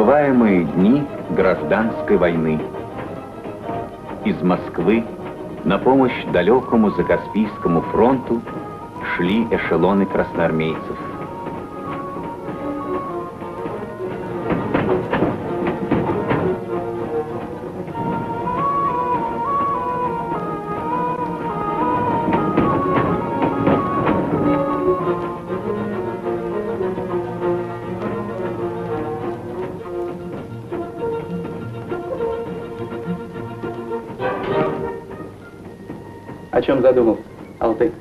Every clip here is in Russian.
незабываемые дни гражданской войны. Из Москвы на помощь далекому Закаспийскому фронту шли эшелоны красноармейцев. О чем задумал, Алтай?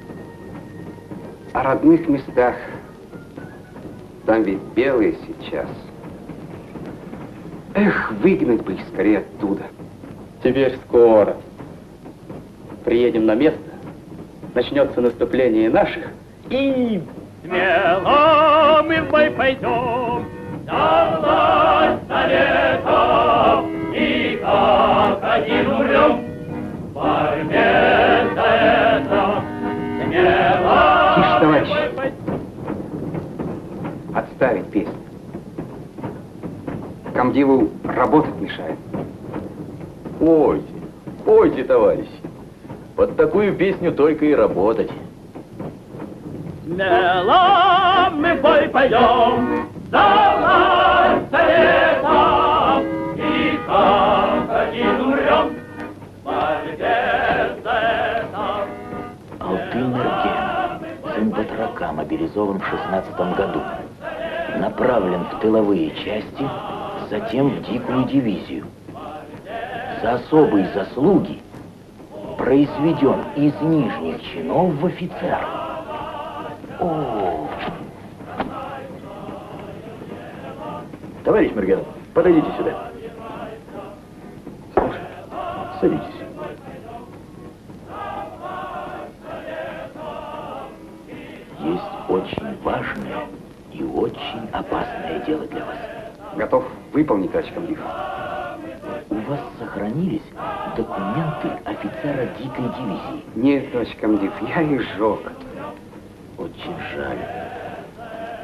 О родных местах. Там ведь белые сейчас. Эх, выгнать бы их скорее оттуда. Теперь скоро. Приедем на место, начнется наступление наших, и... Смело мы в бой пойдем, за власть советов, и как один умрем в борьбе за это. Смело. Тише, товарищ. Отставить песню. Комдиву работать мешает. Пойте, пойте, товарищи. Под такую песню только и работать. Смело мы в бой пойдем, за власть советов, и как один умрем в борьбе за это. Алтай Мерген, сын батрака, мобилизован в 16 году. Направлен в тыловые части, затем в дикую дивизию. За особые заслуги произведен из нижних чинов в офицер. О! Товарищ Мерген, подойдите сюда. Слушай, Садитесь. есть очень важное и очень опасное дело для вас. Готов выполнить, товарищ комдив. У вас сохранились документы офицера дикой дивизии? Нет, товарищ комдив, я их сжег. Очень жаль.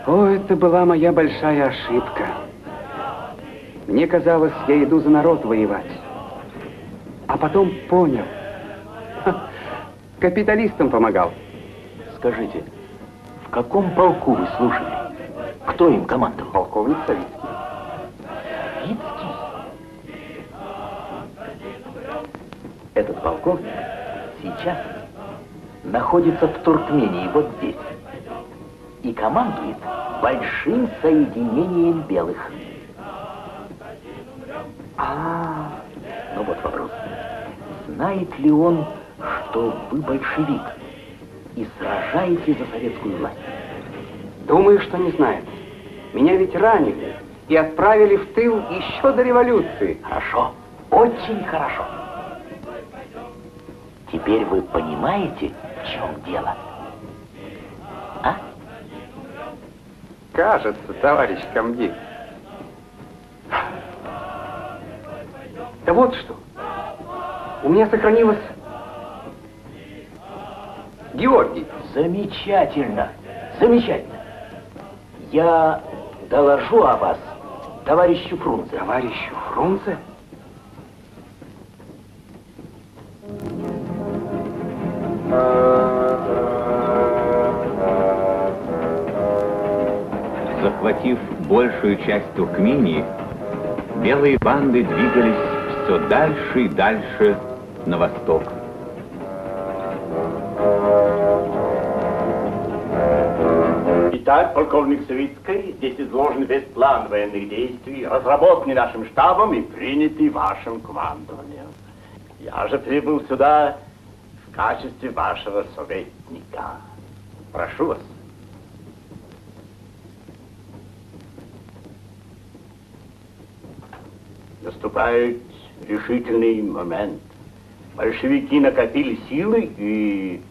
О, это была моя большая ошибка. Мне казалось, я иду за народ воевать. А потом понял. Капиталистам помогал. Скажите, в каком полку вы служили? Кто им командовал? Полковник Савицкий. Савицкий? Этот полковник сейчас находится в Туркмении, вот здесь, и командует большим соединением белых. Ну вот вопрос. Знает ли он, что вы большевик и сражаете за советскую власть? Думаю, что не знает. Меня ведь ранили и отправили в тыл еще до революции. Хорошо, очень хорошо. Теперь вы понимаете, в чем дело? А? Кажется, товарищ комдив. Да вот что. У меня сохранилось... Георгий. Замечательно, замечательно. Я доложу о вас товарищу Фрунзе. Товарищу Фрунзе? Захватив большую часть Туркмении, белые банды двигались все дальше и дальше на восток. Итак, полковник Савицкий, здесь изложен весь план военных действий, разработанный нашим штабом и принятый вашим командованием. Я же прибыл сюда в качестве вашего советника. Прошу вас. Наступает решительный момент. Большевики накопили силы и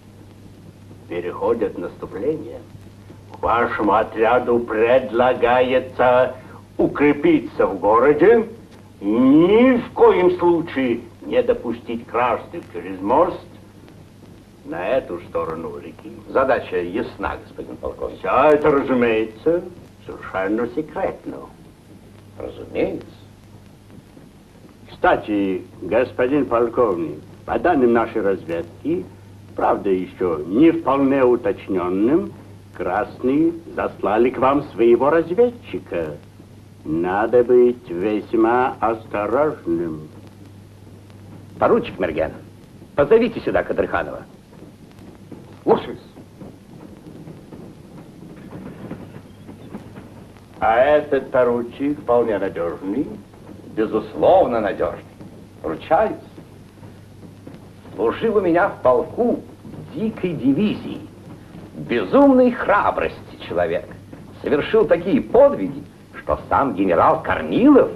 переходят в наступление. Вашему отряду предлагается укрепиться в городе и ни в коем случае не допустить кражды через мост на эту сторону реки. Задача ясна, господин полковник. Все это, разумеется, совершенно секретно. Разумеется. Кстати, господин полковник, по данным нашей разведки, правда еще не вполне уточненным, красные заслали к вам своего разведчика. Надо быть весьма осторожным. Поручик Мерген, позовите сюда Кадрханова. Слушаюсь. А этот поручик вполне надежный? Безусловно, надежный. Ручаюсь. Служил у меня в полку дикой дивизии. Безумной храбрости человек. Совершил такие подвиги, что сам генерал Корнилов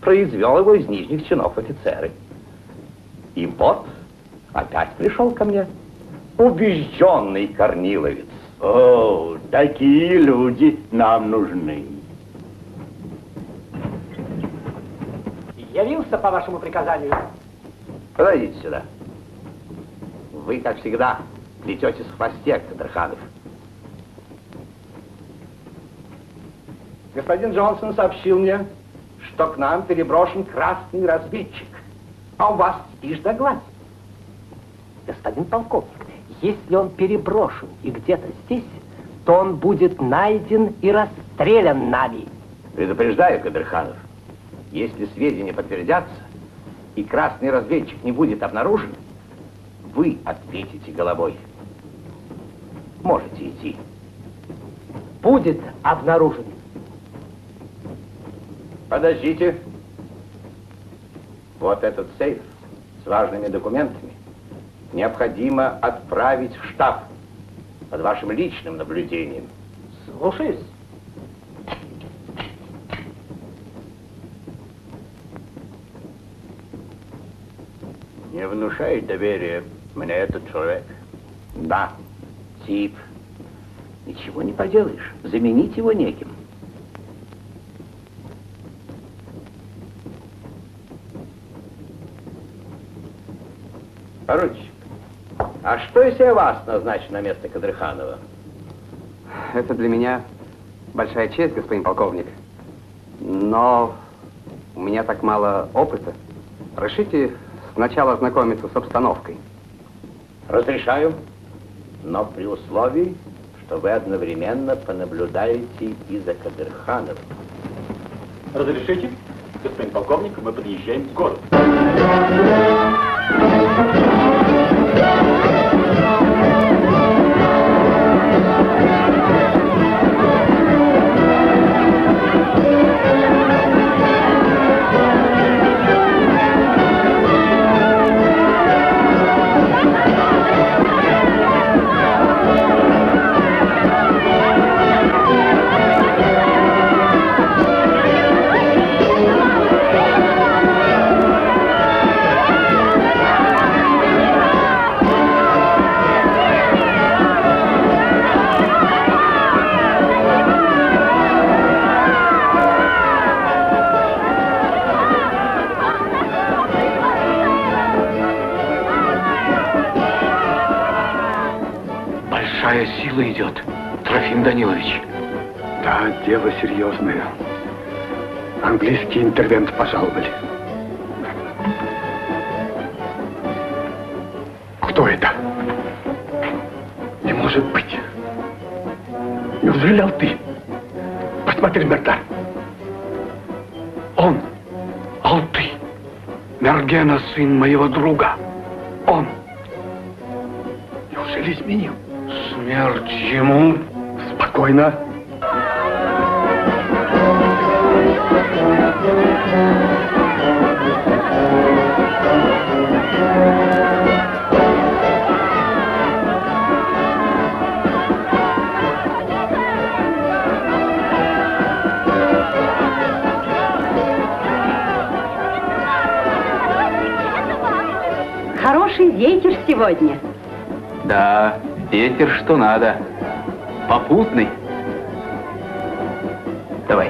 произвел его из нижних чинов офицеры. И вот опять пришел ко мне убежденный корниловец. О, такие люди нам нужны. Явился по вашему приказанию. Подойдите сюда. Вы, как всегда, плететесь в хвосте, Кадрханов. Господин Джонсон сообщил мне, что к нам переброшен красный разведчик, а у вас тишь да гладь. Господин полковник, если он переброшен и где-то здесь, то он будет найден и расстрелян нами. Предупреждаю, Кадрханов, если сведения подтвердятся и красный разведчик не будет обнаружен, вы ответите головой. Можете идти. Будет обнаружен. Подождите. Вот этот сейф с важными документами необходимо отправить в штаб под вашим личным наблюдением. Слушаюсь. Не внушает доверия мне этот человек. Да, тип. Ничего не поделаешь. Заменить его неким. Поручик, а что, если я вас назначу на место Кадрханова? Это для меня большая честь, господин полковник. Но у меня так мало опыта. Разрешите сначала ознакомиться с обстановкой. Разрешаю, но при условии, что вы одновременно понаблюдаете и за Кадрхановым. Разрешите? Господин полковник, мы подъезжаем к городу. Сила идет, Трофим Данилович. Да, дело серьезное. Английские интервенты пожаловали. Кто это? Не может быть. Неужели Алты? Посмотри, Мердар. Он, Алты, Мергена, сын моего друга. Он. Неужели изменил? Смерть ему. Спокойно. Хороший ветер сегодня. Да, ветер что надо. Попутный. Давай.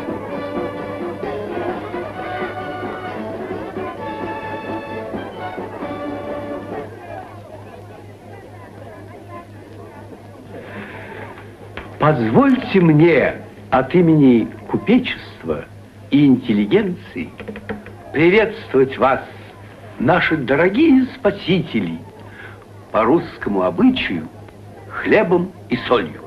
Позвольте мне от имени купечества и интеллигенции приветствовать вас, наши дорогие спасители, по русскому обычаю хлебом и солью.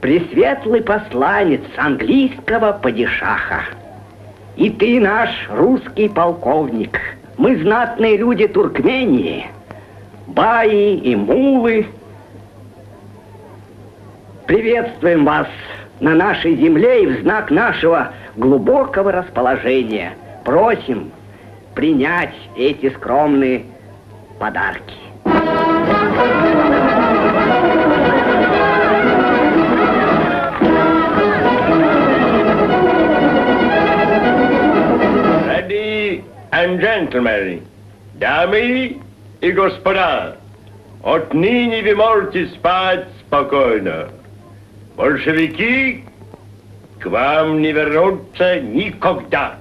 Пресветлый посланец английского падишаха. И ты наш русский полковник. Мы знатные люди Туркмении, баи и мулы. Приветствуем вас на нашей земле и в знак нашего глубокого расположения просим принять эти скромные подарки. And gentlemen, дамы и господа, отныне вы можете спать спокойно. Большевики к вам не вернутся никогда.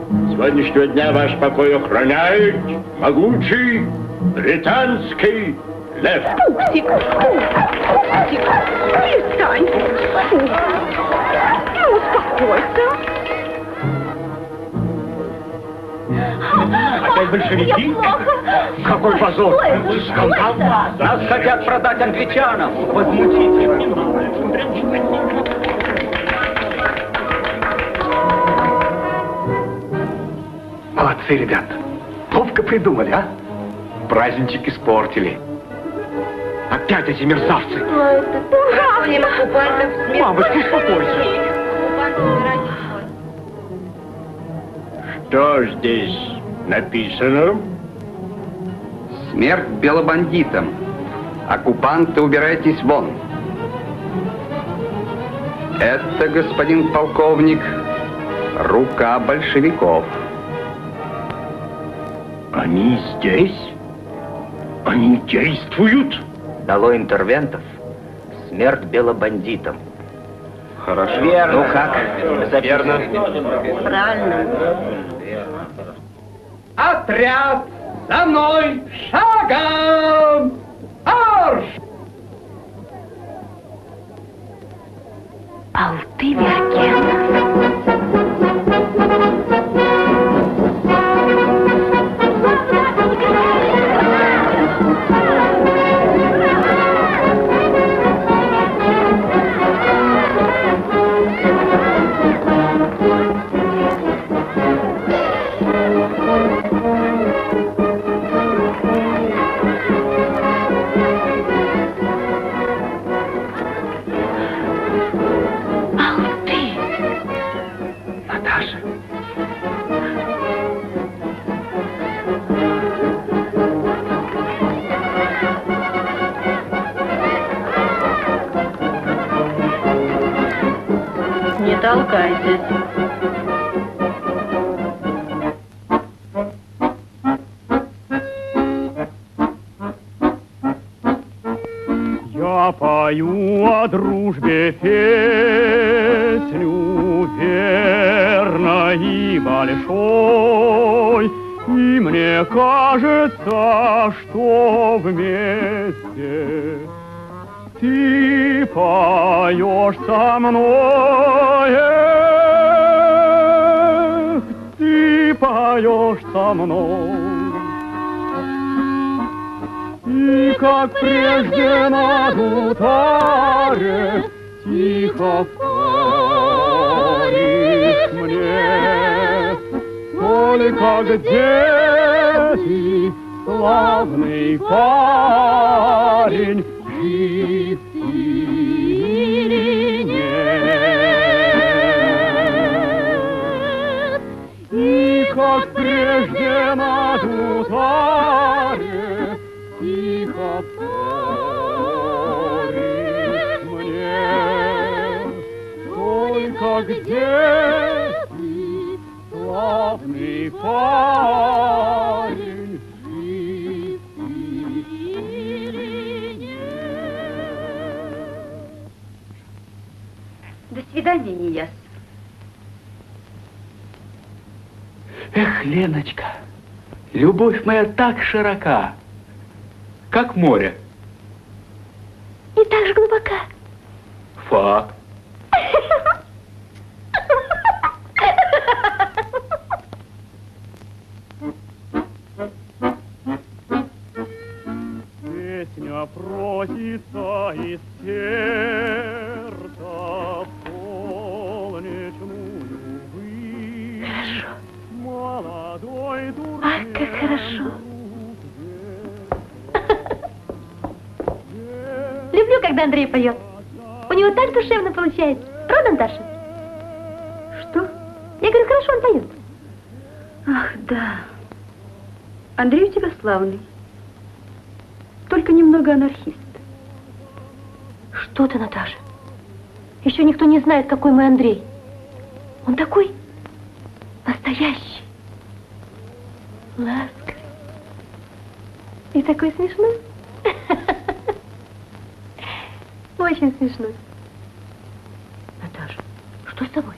С сегодняшнего дня ваш покой охраняет могучий британский лев. Пупсик, перестань. Ну, успокойся. Опять большевики? Какой позор! Скандал! Нас хотят продать англичанам! Возмутительно! Молодцы, ребят. Ловко придумали, а? Праздничек испортили. Опять эти мерзавцы. Мамочка, успокойся. Что здесь написано? Смерть белобандитам. Оккупанты, убирайтесь вон. Это, господин полковник, рука большевиков. Они здесь? Они действуют? Дало интервентов. Смерть белобандитам. Хорошо. Верно. Ну как? Верно. Правильно. Отряд! За мной! Шагом! Марш! Алты Веркена. Не толкайтесь. Я пою о дружбе песню верной и большой, и мне кажется, что вместе ты поешь со мной, ты поешь со мной. И как прежде на гутаре тихо вторишь мне, только где ты, славный парень, жив или нет? И как прежде на гутаре тихо вторишь мне, Но где ты, славный парень, жив ты или нет? До свидания, Нияс. Эх, Леночка, любовь моя так широка, как море. И так же глубока. Факт. Песня просится из сердца в солнечную высь. Хорошо. Молодой дурак. Ах, как хорошо. Люблю, когда Андрей поет. У него так душевно получается. Правда, Наташа? Что? Я говорю, хорошо он поет. Ах, да. Андрей у тебя славный. Только немного анархист. Что ты, Наташа? Еще никто не знает, какой мой Андрей. Он такой настоящий, ласковый и такой смешной. Очень смешной. Наташа, что с тобой?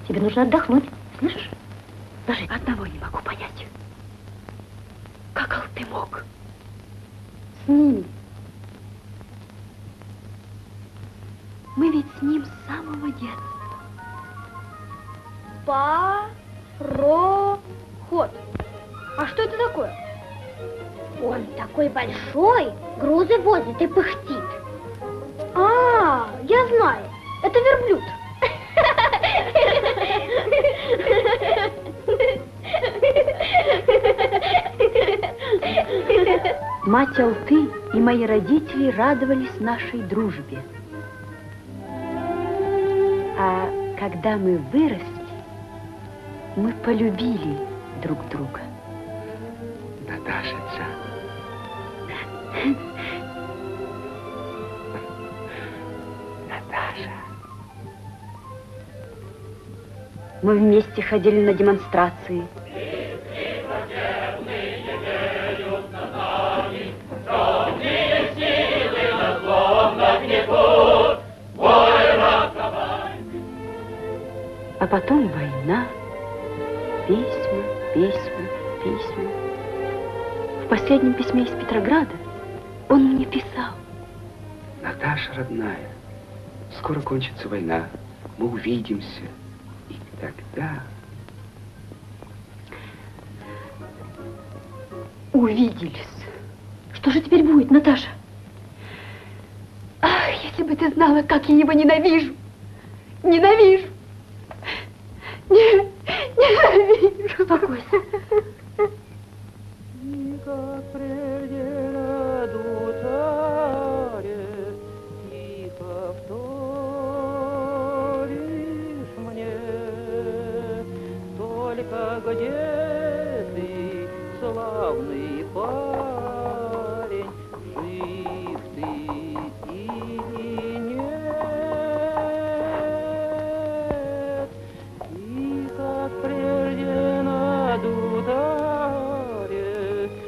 Тебе нужно отдохнуть, слышишь? Даже одного не могу понять. Как ты мог? С ним. Мы ведь с ним с самого детства. Пароход. А что это такое? Он такой большой, грузы возит и пыхтит. А, я знаю, это верблюд. Мать Алты и мои родители радовались нашей дружбе. А когда мы выросли, мы полюбили друг друга. Наташица. Наташа. Мы вместе ходили на демонстрации. А потом война, письма, письма, письма. В последнем письме из Петрограда он мне писал. Наташа, родная, скоро кончится война, мы увидимся, и тогда... Увиделись. Что же теперь будет, Наташа? Ах, если бы ты знала, как я его ненавижу. Ненавижу. Ненавижу. Успокойся. Где ты, славный парень, жив ты или нет? И как прежде над ударе.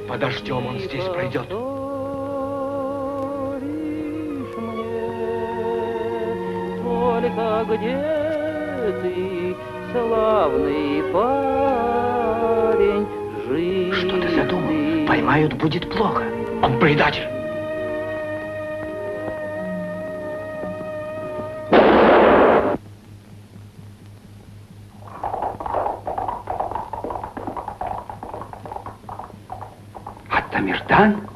Подождем, он здесь пройдет. Только где ты, славный парень, жив. Что ты задумал? Поймают, будет плохо. Он предатель. Атамирдан?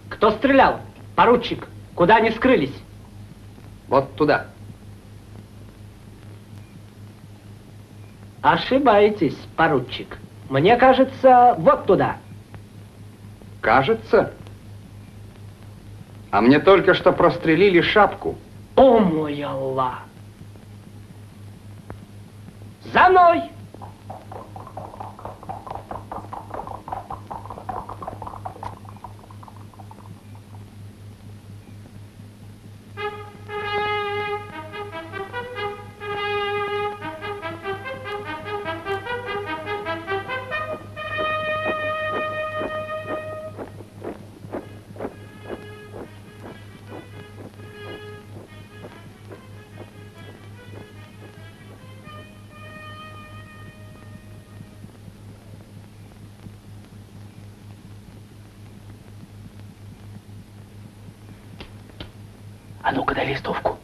Кто стрелял? Поручик, куда они скрылись? Вот туда. Ошибаетесь, поручик. Мне кажется, вот туда. Кажется? А мне только что прострелили шапку. О, мой Аллах! За мной! А ну-ка дай листовку.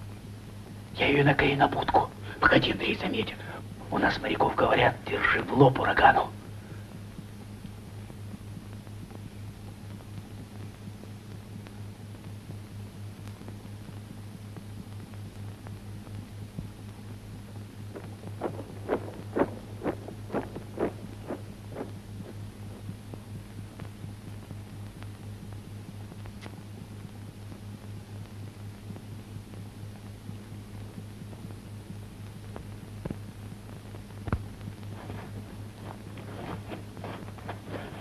Я ее наклею на будку. Погоди, Андрей, заметь. У нас моряков говорят, держи в лоб урагану.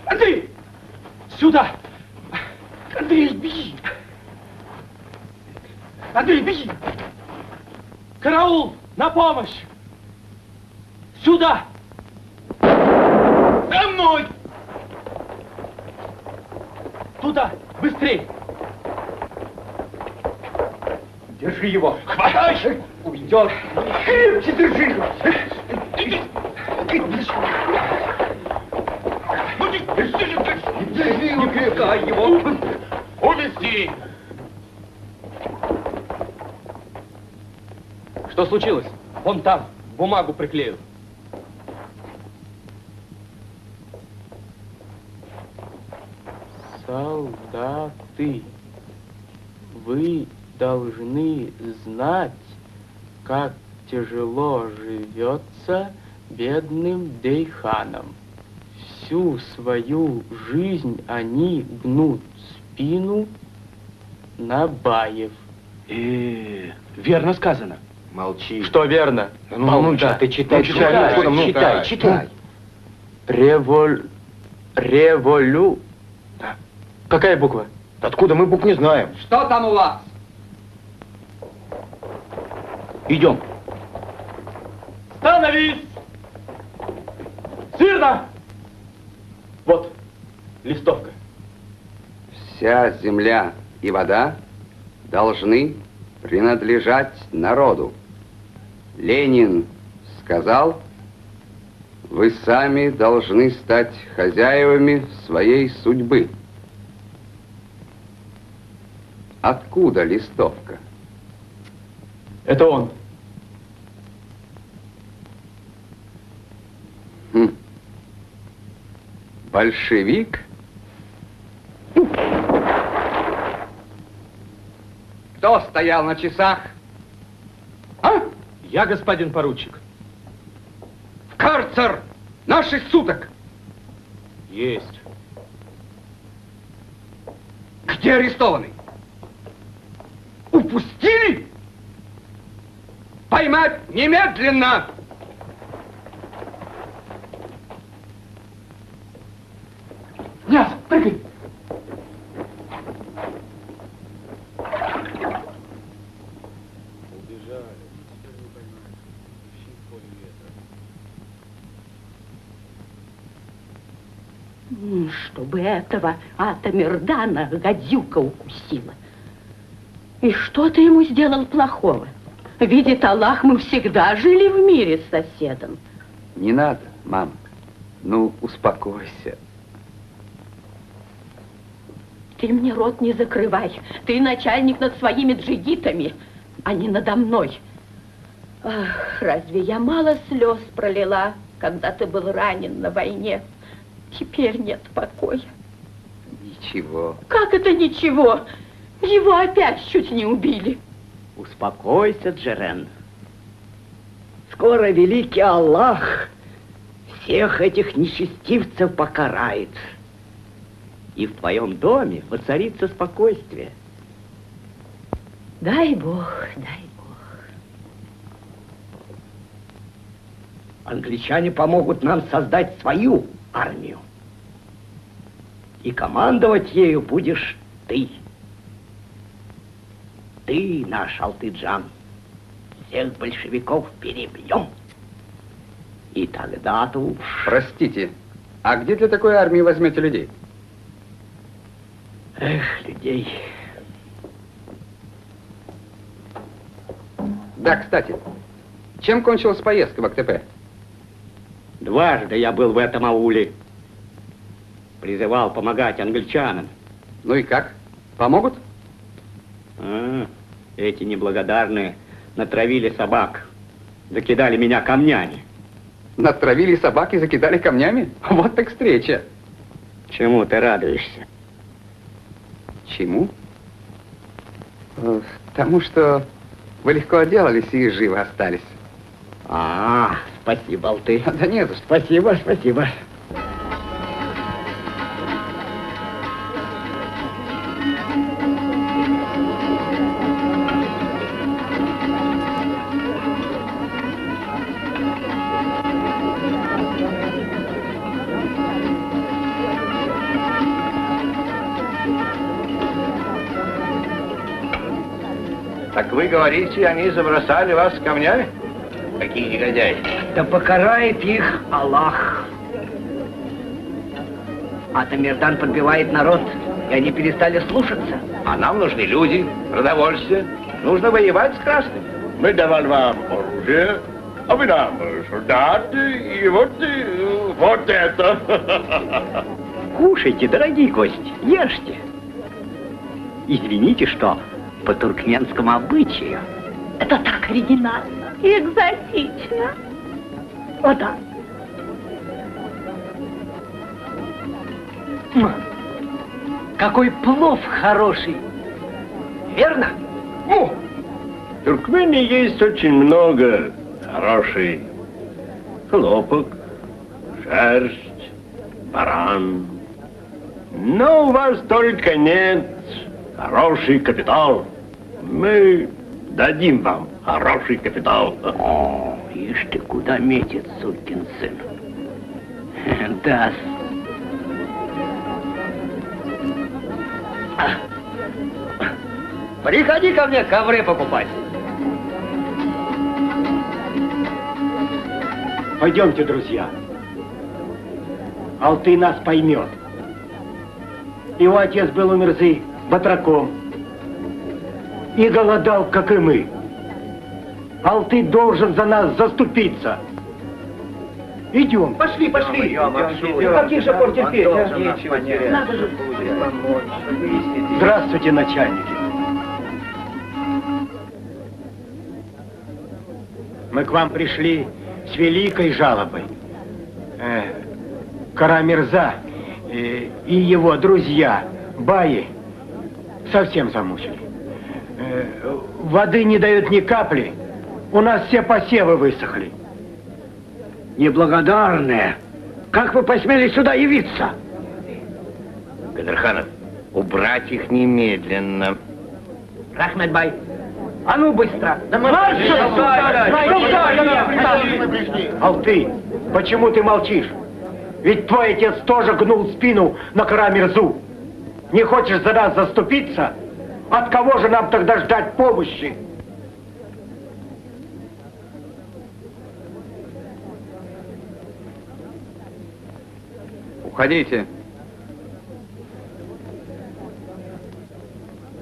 Андрей! Сюда! Андрей, беги! Андрей, беги! Караул! На помощь! Сюда! За мной! Туда! Быстрей! Держи его! Хватай! Уйдет! Крепче держи его! Не пускай его! Увести! Что случилось? Вон там, бумагу приклеил. Солдаты, вы должны знать, как тяжело живется бедным дейханам. Всю свою жизнь они гнут спину на баев. Верно сказано. Молчи. Что верно? Молча, ты читай, читай. Револю. Какая буква? Откуда мы букв не знаем? Что там у вас? Идем. Становись! Смирно! Вот, листовка. Вся земля и вода должны принадлежать народу. Ленин сказал, вы сами должны стать хозяевами своей судьбы. Откуда листовка? Это он. Большевик? Кто стоял на часах? А? Я, господин поручик. В карцер! На 6 суток! Есть. Где арестованный? Упустили? Поймать немедленно! Князь, прыгай! Чтобы этого Атамирдана гадюка укусила. И что ты ему сделал плохого? Видит Аллах, мы всегда жили в мире с соседом. Не надо, мама. Ну, успокойся. Ты мне рот не закрывай. Ты начальник над своими джигитами, а не надо мной. Ах, разве я мало слез пролила, когда ты был ранен на войне? Теперь нет покоя. Ничего. Как это ничего? Его опять чуть не убили. Успокойся, Джерен. Скоро великий Аллах всех этих нечестивцев покарает. И в твоем доме воцарится спокойствие. Дай Бог, дай Бог. Англичане помогут нам создать свою армию. И командовать ею будешь ты. Ты наш Алтыджан. Всех большевиков перебьем. И тогда-то уж... Простите, а где для такой армии возьмете людей? Эх, людей. Да, кстати, чем кончилась поездка в АКТП? Дважды я был в этом ауле. Призывал помогать англичанам. Ну и как? Помогут? Эти неблагодарные натравили собак, закидали меня камнями. Натравили собак и закидали камнями? Вот так встреча. Чему ты радуешься? Чему? Тому, что вы легко отделались и живы остались. Спасибо, Алты. Да не за что. Спасибо, спасибо. Так вы говорите, они забросали вас камнями? Какие негодяи? Да покарает их Аллах. А Тамирдан подбивает народ, и они перестали слушаться. А нам нужны люди, продовольствие. Нужно воевать с красными. Мы давали вам оружие, а вы нам солдаты, и вот это. Кушайте, дорогие гости, ешьте. Извините, что по туркменскому обычаю это так оригинально и экзотично. О, да. Какой плов хороший. Верно? В Туркмении есть очень много хороший хлопок, шерсть, баран. Но у вас только нет хороший капитал. Мы дадим вам хороший капитал. Ишь ты, куда метит, сукин сын. Даст. Приходи ко мне ковры покупать. Пойдемте, друзья. Алты нас поймет. Его отец был у Мирзы батраком и голодал, как и мы. Алты должен за нас заступиться. Идем. Пошли, пошли. Каких же пор терпеть, а? Надо же помочь. Здравствуйте, начальники. Мы к вам пришли с великой жалобой. Кара Мирза и его друзья, баи, совсем замучили. Воды не дают ни капли. У нас все посевы высохли. Неблагодарные. Как вы посмели сюда явиться? Кадырханов, убрать их немедленно. Рахметбай, а ну быстро! Алты, почему ты молчишь? Ведь твой отец тоже гнул спину на Кара Мирзу. Не хочешь за нас заступиться? От кого же нам тогда ждать помощи? Уходите.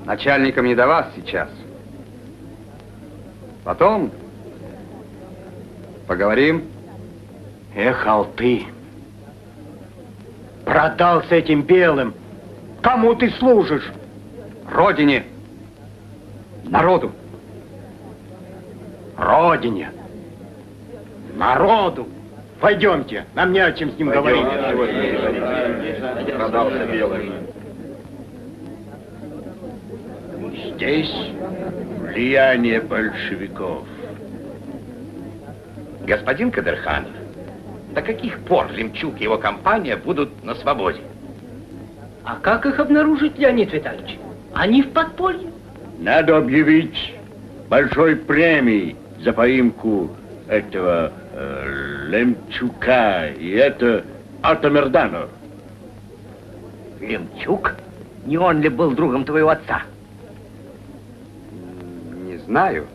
Начальникам не до вас сейчас. Потом поговорим. Эх, Алты, продался этим белым. Кому ты служишь? Родине. Народу. Родине. Народу. Пойдемте, нам не о чем с ним говорить. Продался белым. Здесь влияние большевиков. Господин Кадырханов, до каких пор Лемчук и его компания будут на свободе? А как их обнаружить, Леонид Витальевич? Они в подполье. Надо объявить большой премией за поимку этого Лемчука и это Алтамирдана. Лемчук? Не он ли был другом твоего отца? Не знаю.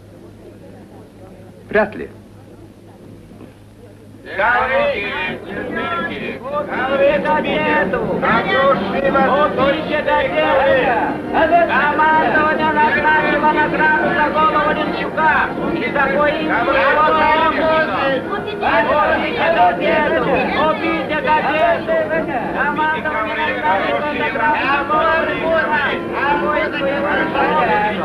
Вряд ли. Командование назначило награду за голову Лемчука и за поимку его союзников. Убейте газету! Командование назначило награду за голову Лемчука, а поимку его союзников.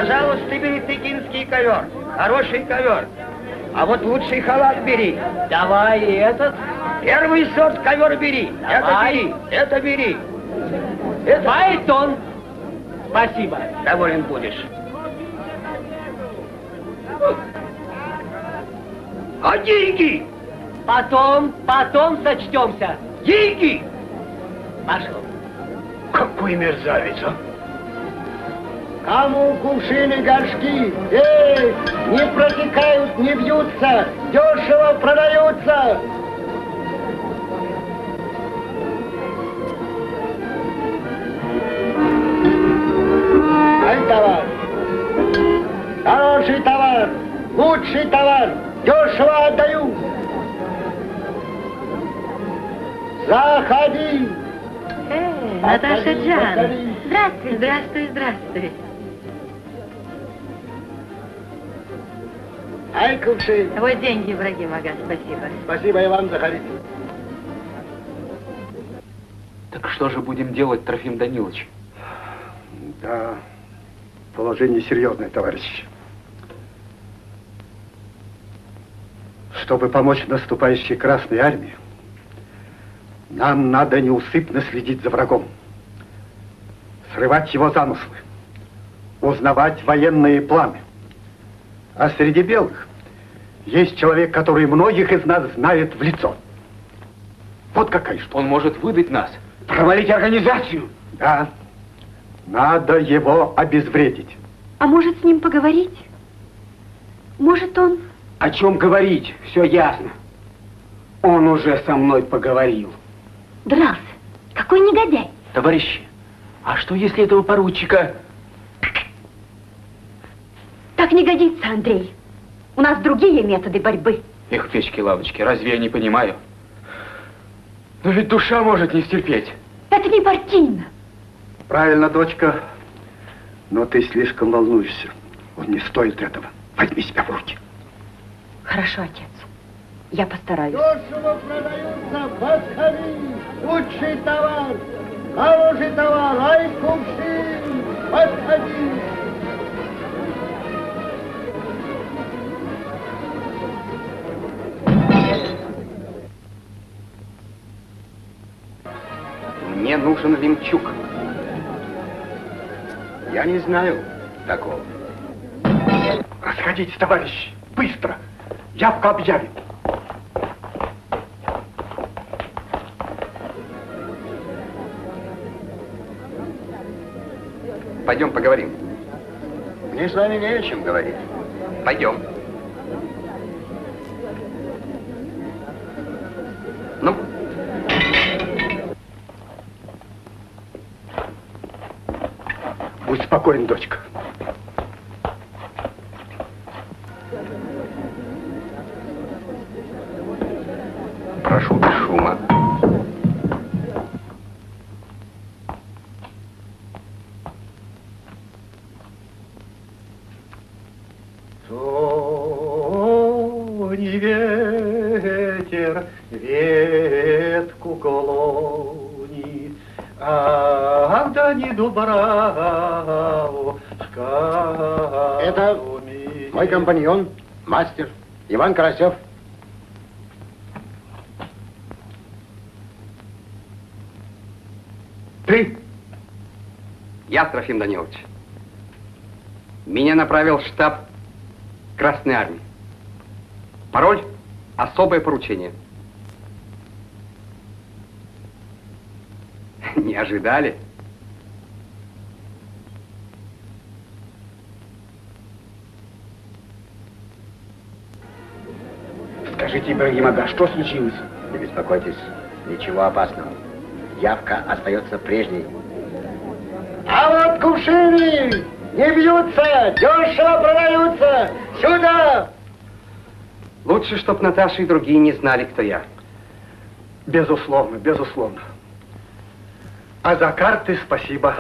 Пожалуйста, бери пекинский ковер. Хороший ковер. А вот лучший халат бери. Давай этот. Первый сорт ковер бери. Давай. Это бери. Это... Фаэтон. Спасибо. Доволен будешь. А деньги? Потом сочтемся. Деньги! Пошел. Какой мерзавец, а? Кому кувшины, горшки? Эй, не протекают, не бьются, дешево продаются. Ай, товар. Хороший товар, лучший товар, дешево отдаю. Заходи. Наташа Джан. Здравствуй. Здравствуй, здравствуй. Ай, кувшин. Вот деньги, Ибрагим ага, спасибо. Спасибо и вам, заходите. Так что же будем делать, Трофим Данилович? Да, положение серьезное, товарищи. Чтобы помочь наступающей Красной Армии, нам надо неусыпно следить за врагом, срывать его замыслы, узнавать военные планы. А среди белых есть человек, который многих из нас знает в лицо. Вот какая штука. Он может выдать нас. Провалить организацию? Да. Надо его обезвредить. А может, с ним поговорить? Может, он... О чем говорить? Все ясно. Он уже со мной поговорил. Дрался. Какой негодяй. Товарищи, а что если этого поручика... Так не годится, Андрей. У нас другие методы борьбы. Эх, печки-лавочки, разве я не понимаю? Но ведь душа может не стерпеть. Это не партийно. Правильно, дочка. Но ты слишком волнуешься. Он не стоит этого. Возьми себя в руки. Хорошо, отец. Я постараюсь. Дешево продаются, подходи. Лучший товар, хороший товар, ай, кувшин, подходи. Мне нужен Лемчук. Я не знаю такого. Расходитесь, товарищи, быстро. Явка объявит. Пойдем поговорим. Мне с вами не о чем говорить. Пойдем. Ну? Будь спокоен, дочка. Прошу без шума. Не ветер ветку клонит, а да не дубравушка. Это мой компаньон, мастер Иван Карасев. Ты? Я, Трофим Данилович. Меня направил штаб Красной Армии. Пароль — особое поручение. Не ожидали? Скажите, Ибрагим ага, что случилось? Не беспокойтесь, ничего опасного. Явка остается прежней. А вот кувшины не бьются, дешево продаются. Сюда! Лучше, чтоб Наташа и другие не знали, кто я. Безусловно, безусловно. А за карты спасибо.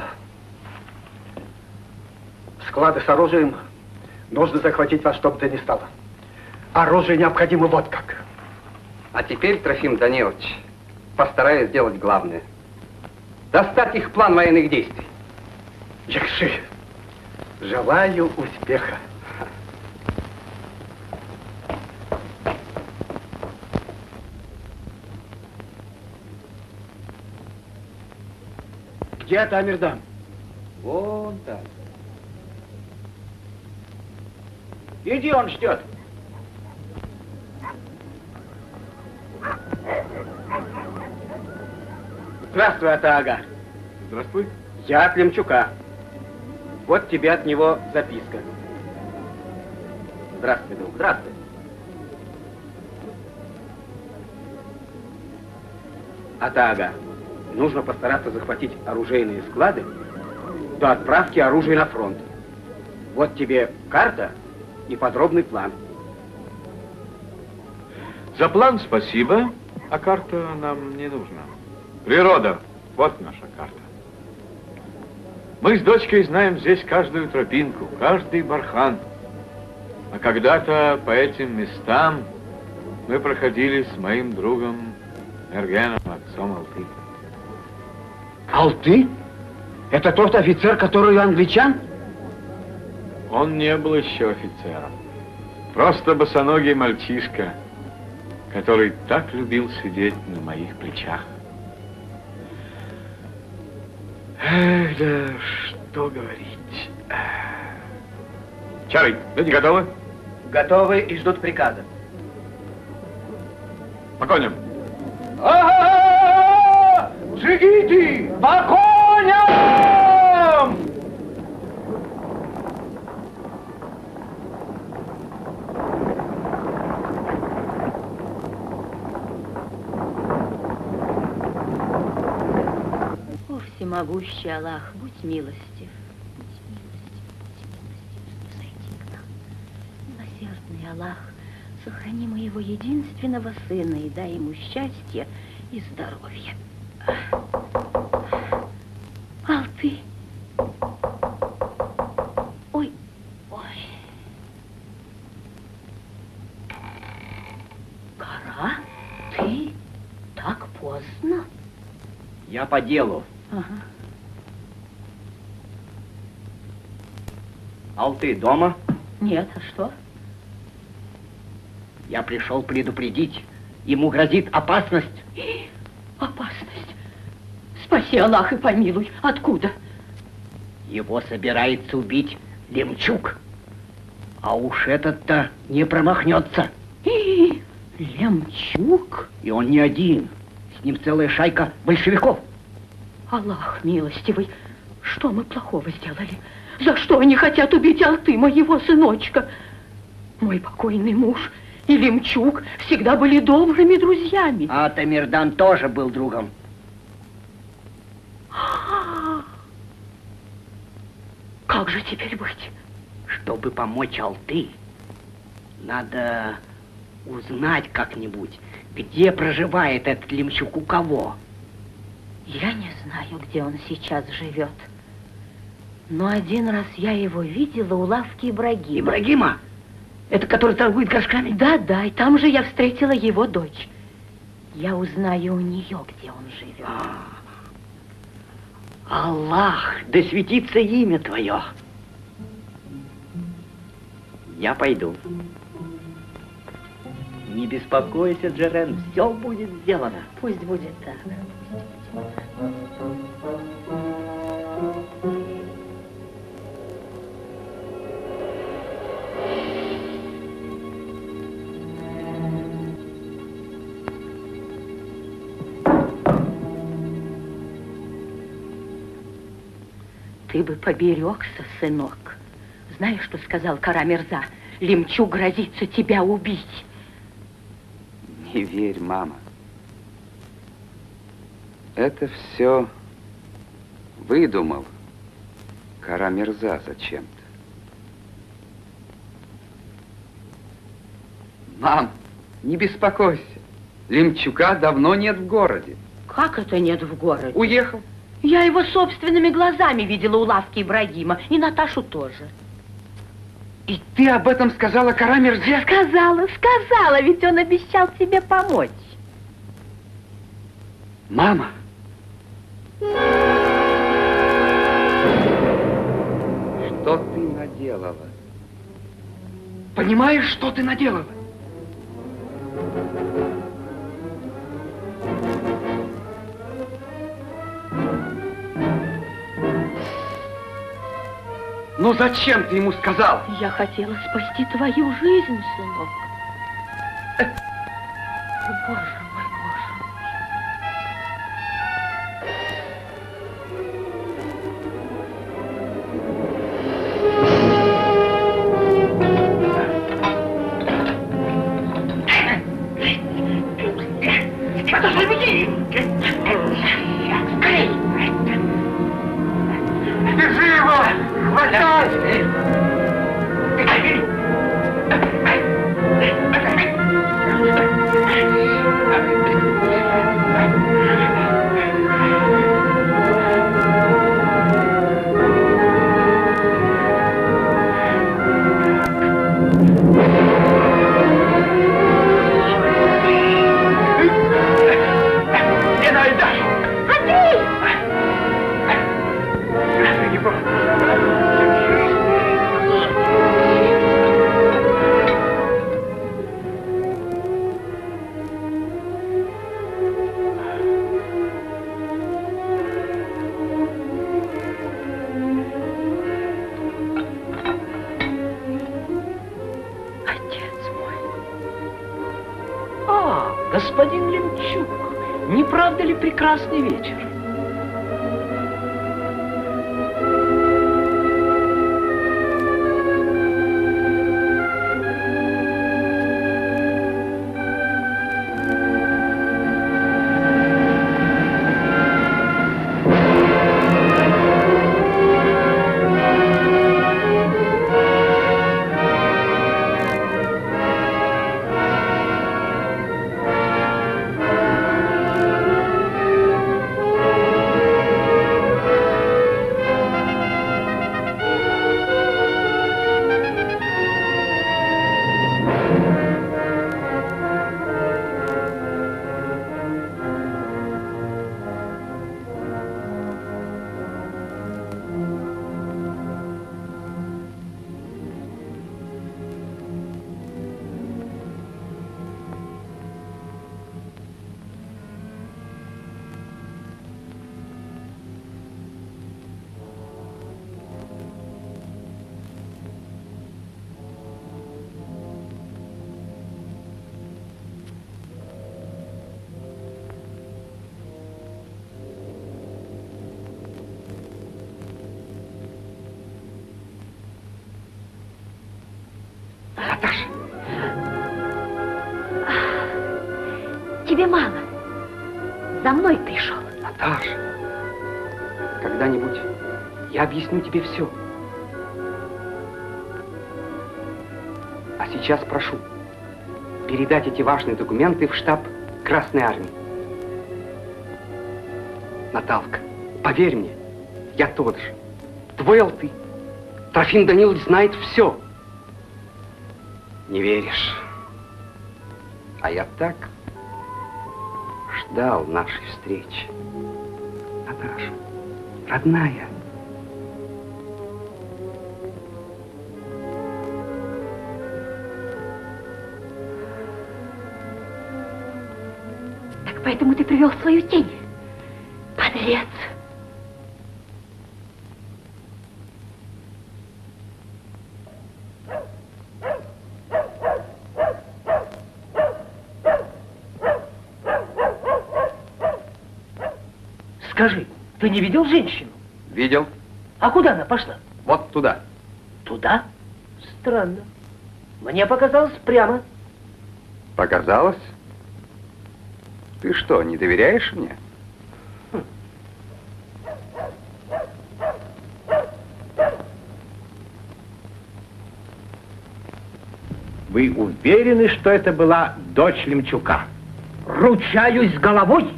Склады с оружием нужно захватить во что бы то ни стало. Оружие необходимо вот как. А теперь, Трофим Данилович, постараюсь сделать главное. Достать их план военных действий. Якши, Желаю успеха. Где Тамирдан? Вон так. Иди, он ждет. Здравствуй, Атаага. Здравствуй. Я от Лемчука. Вот тебе от него записка. Здравствуй, друг. Здравствуй. Атаага, нужно постараться захватить оружейные склады до отправки оружия на фронт. Вот тебе карта и подробный план. За план спасибо, а карта нам не нужна. Природа, вот наша карта. Мы с дочкой знаем здесь каждую тропинку, каждый бархан. А когда-то по этим местам мы проходили с моим другом Мергеном, отцом Алты. Алты? Это тот офицер, который англичан? Он не был еще офицером. Просто босоногий мальчишка, который так любил сидеть на моих плечах. Эх, да что говорить. Чары, люди готовы? Готовы и ждут приказа. По коням. Джигиты! По коням! О, всемогущий Аллах, будь милостив. Зайди к нам. Милосердный Аллах, сохрани моего единственного сына и дай ему счастье и здоровье. Алты. Ой, ой. Кара, ты так поздно? Я по делу. Ага. Алты дома? Нет, а что? Я пришел предупредить. Ему грозит опасность. Опасность? Спаси, Аллах, и помилуй. Откуда? Его собирается убить Лемчук. А уж этот-то не промахнется. Лемчук? И он не один. С ним целая шайка большевиков. Аллах милостивый, что мы плохого сделали? За что они хотят убить Алты, моего сыночка? Мой покойный муж и Лемчук всегда были добрыми друзьями. А Тамирдан тоже был другом. Как же теперь быть? Чтобы помочь Алты, надо узнать как-нибудь, где проживает этот Лемчук, у кого. Я не знаю, где он сейчас живет. Но один раз я его видела у лавки Ибрагима. Ибрагима? Это который торгует горшками? Да, и там же я встретила его дочь. Я узнаю у нее, где он живет. Аллах, да светится имя твое. Я пойду. Не беспокойся, Джерен, все будет сделано. Пусть будет так. Ты бы поберегся, сынок. Знаешь, что сказал Кара Мирза? Лемчук грозится тебя убить. Не верь, мама. Это все выдумал Кара Мирза зачем-то. Мам, не беспокойся. Лемчука давно нет в городе. Как это нет в городе? Уехал. Я его собственными глазами видела у лавки Ибрагима. И Наташу тоже. И ты об этом сказала Кара Мирзе? Сказала, ведь он обещал тебе помочь. Что ты наделала? Понимаешь, что ты наделала? Ну зачем ты ему сказал? Я хотела спасти твою жизнь, сынок. О, Боже мой, Боже мой. Подожди, беги! Скорей! Держи его! Хватай! Господин Лемчук, не правда ли прекрасный вечер? Наташа! Тебе мало. За мной пришел. Наташа, когда-нибудь я объясню тебе все. А сейчас прошу передать эти важные документы в штаб Красной Армии. Наталка, поверь мне, я тот же. Твой Алты. Трофим Данилович знает все. Не веришь? А я так ждал нашей встречи. Наташа, родная. Так поэтому ты привел свою тень. Подлец. Скажи, ты не видел женщину? Видел? А куда она пошла? Вот туда. Туда? Странно. Мне показалось прямо. Показалось? Ты что, не доверяешь мне? Вы уверены, что это была дочь Лемчука? Ручаюсь головой.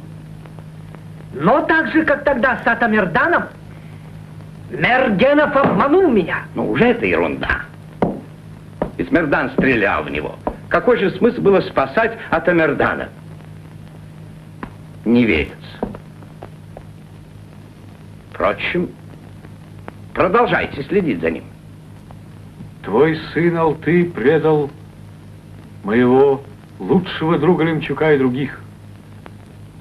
Но так же, как тогда с Атамерданом, Мергенов обманул меня. Ну, уже это ерунда. Ведь Мердан стрелял в него. Какой же смысл было спасать Атамердана? Не верится. Впрочем, продолжайте следить за ним. Твой сын Алты предал моего лучшего друга Лемчука и других.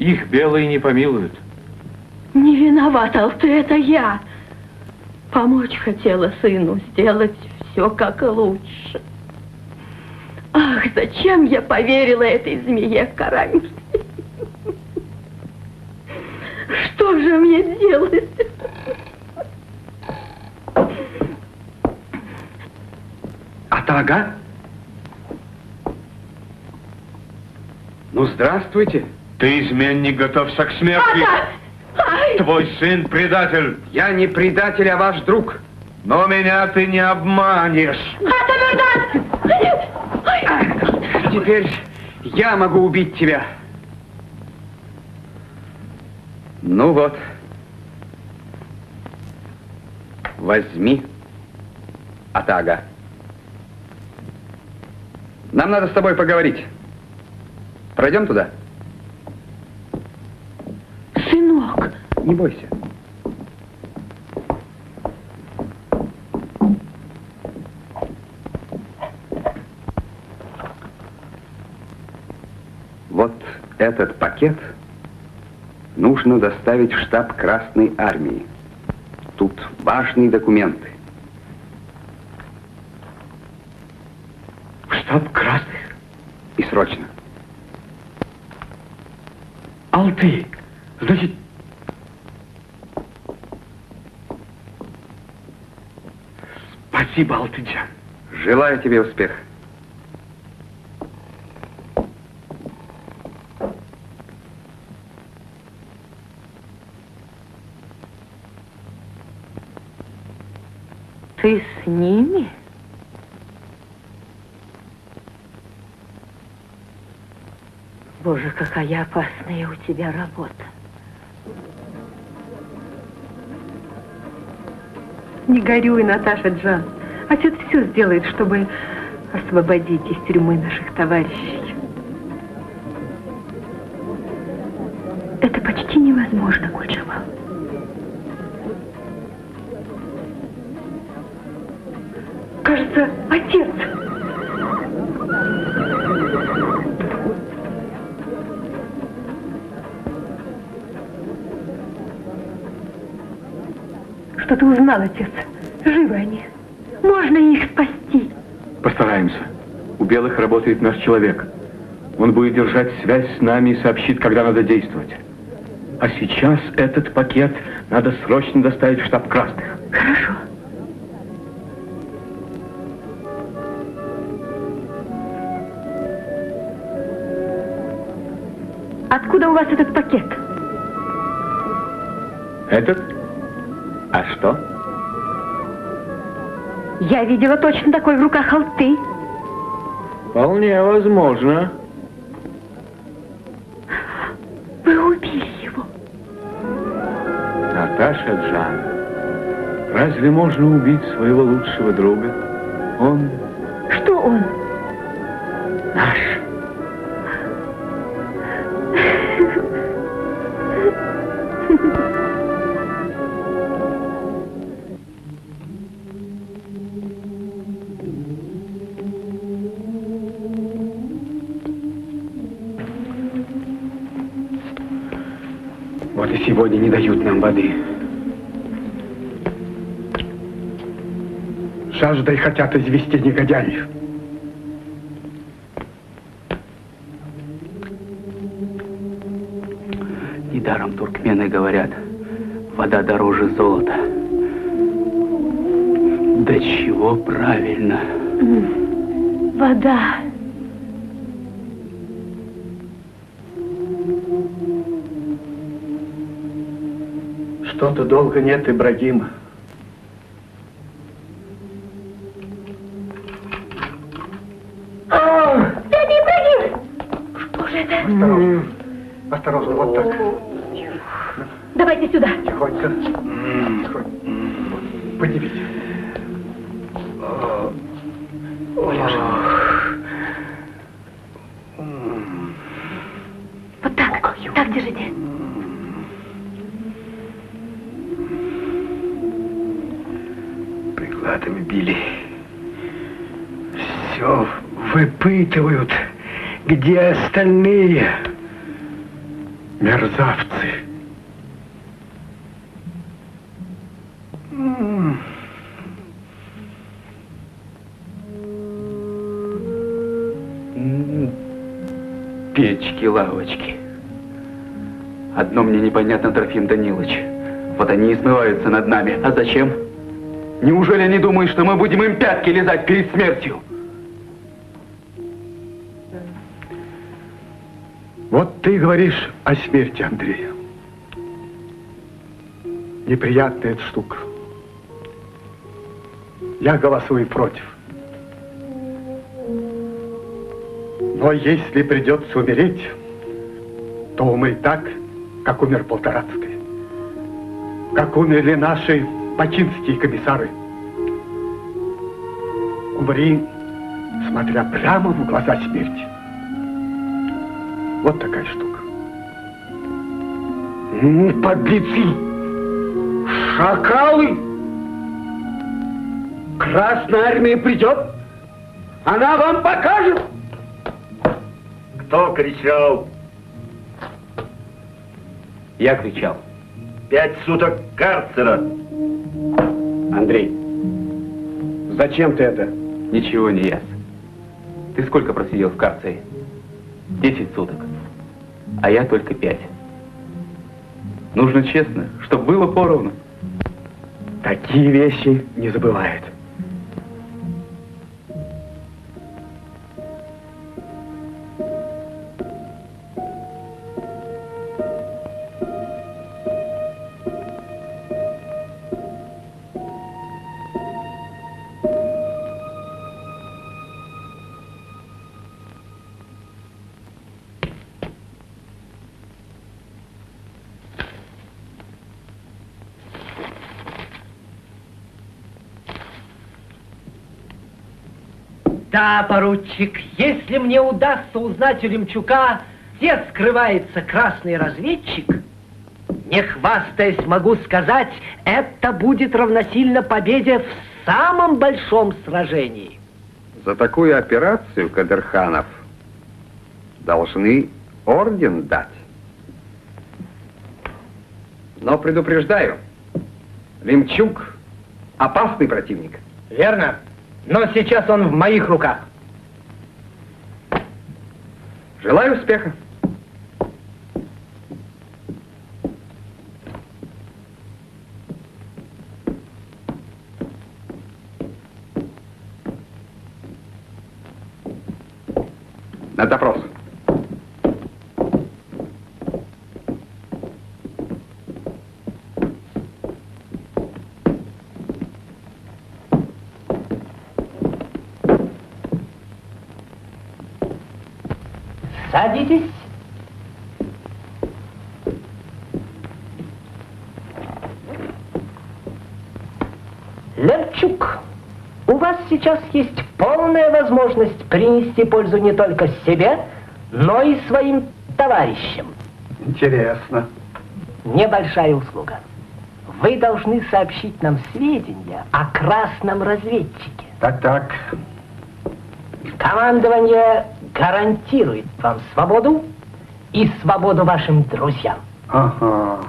Их белые не помилуют. Не виноват, Алты, это я. Помочь хотела сыну, сделать все как лучше. Ах, зачем я поверила этой змее Карамель? Что же мне делать? Атага? Ну, здравствуйте. Ты, изменник, готовься к смерти. Твой сын предатель. Я не предатель, а ваш друг. Но меня ты не обманешь. Теперь я могу убить тебя. Ну вот. Возьми, Атага. Нам надо с тобой поговорить. Пройдем туда? Сынок. Не бойся. Вот этот пакет нужно доставить в штаб Красной Армии. Тут важные документы. В штаб Красных? И срочно. Алты, значит... Спасибо, Алтыджан. Желаю тебе успеха. Ты с ними? Боже, какая опасная у тебя работа. Не горюй, Наташа Джан. Отец все сделает, чтобы освободить из тюрьмы наших товарищей. Это почти невозможно, Гульджамал. Кажется, отец. Что ты узнал, отец? Живы они. Можно их спасти. Постараемся. У белых работает наш человек. Он будет держать связь с нами и сообщит, когда надо действовать. А сейчас этот пакет надо срочно доставить в штаб Красных. Хорошо. Откуда у вас этот пакет? Этот? А что? Я видела точно такой в руках Алты. Вполне возможно. Вы убили его. Наташа Джан, разве можно убить своего лучшего друга? Он... Что он? Наш. Вот и сегодня не дают нам воды. Жаждой хотят извести негодяев. Недаром туркмены говорят, вода дороже золота. Да чего правильно. Вода. Что-то долго нет Ибрагима. Дядя Ибрагим! Что же это? Осторожно. Осторожно, вот так. Давайте сюда. Тихонько. Тихонько. Поднимите. Вот так. Так держите. Прикладами били. Все выпытывают, где остальные мерзавцы. Печки, лавочки. Одно мне непонятно, Трофим Данилович. Вот они и смываются над нами. А зачем? Неужели они думают, что мы будем им пятки лизать перед смертью? Вот ты говоришь о смерти, Андрей. Неприятная эта штука. Я голосую против. Но если придется умереть, то умри так, как умер Полторацкий. Как умерли наши бачинские комиссары. Умри, смотря прямо в глаза смерти. Вот такая штука. Подлецы! Шакалы! Красная армия придет, она вам покажет! Кто кричал? Я кричал. 5 суток карцера. Андрей, зачем ты это? Ничего не ясно. Ты сколько просидел в карцере? 10 суток. А я только 5. Нужно честно, чтобы было поровну. Такие вещи не забывают. Да, поручик, если мне удастся узнать у Лемчука, где скрывается красный разведчик, не хвастаясь, могу сказать, это будет равносильно победе в самом большом сражении. За такую операцию, Кадырханов, должны орден дать. Но предупреждаю, Лемчук опасный противник. Верно. Но сейчас он в моих руках. Желаю успеха. На допрос. Садитесь. Лемчук, у вас сейчас есть полная возможность принести пользу не только себе, но и своим товарищам. Интересно. Небольшая услуга. Вы должны сообщить нам сведения о красном разведчике. Так. Командование гарантирует вам свободу и свободу вашим друзьям. Ага.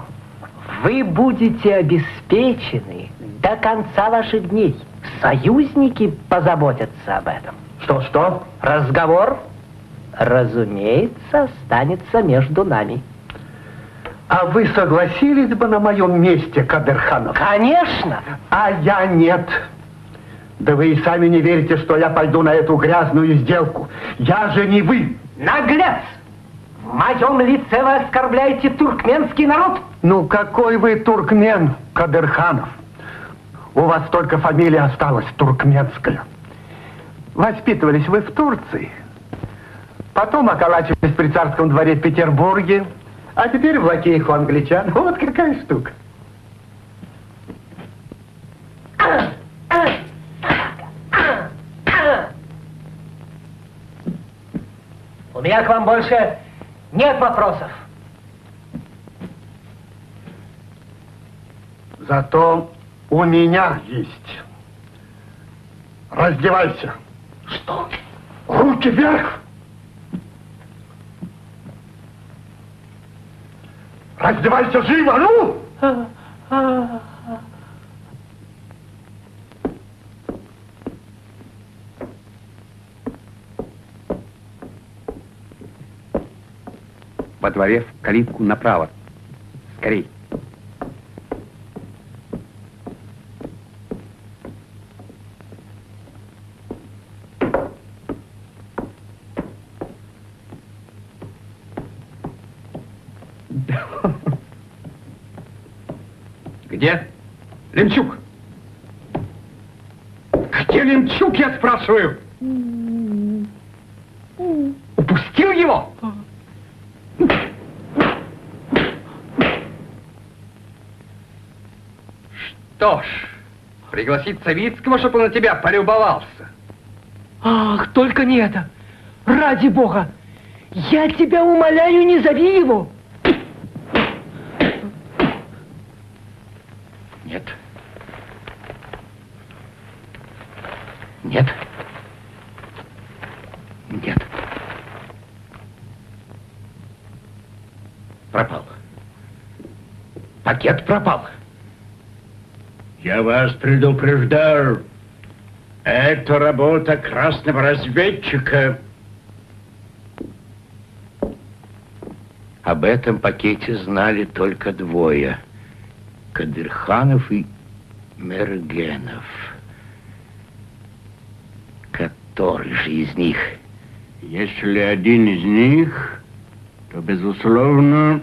Вы будете обеспечены до конца ваших дней. Союзники позаботятся об этом. Что? Разговор, разумеется, останется между нами. А вы согласились бы на моем месте, Кадырханов? Конечно! А я нет. Да вы и сами не верите, что я пойду на эту грязную сделку. Я же не вы. Наглец! В моем лице вы оскорбляете туркменский народ? Ну, какой вы туркмен, Кадырханов? У вас только фамилия осталась туркменская. Воспитывались вы в Турции. Потом околачивались при царском дворе в Петербурге. А теперь в лакеях у англичан. Вот какая штука. У меня к вам больше нет вопросов. Зато у меня есть. Раздевайся. Что? Руки вверх! Раздевайся живо, ну! Во дворе в калитку направо. Скорей. Где Лемчук? Где Лемчук, я спрашиваю? Упустил его? Что ж, пригласить Савицкого, чтобы он на тебя полюбовался. Ах, только не это! Ради Бога! Я тебя умоляю, не зови его! Нет. Нет. Нет. Пропал. Пакет пропал. Я вас предупреждал. Это работа красного разведчика. Об этом пакете знали только двое. Кадырханов и Мергенов. Который же из них? Если один из них, то, безусловно...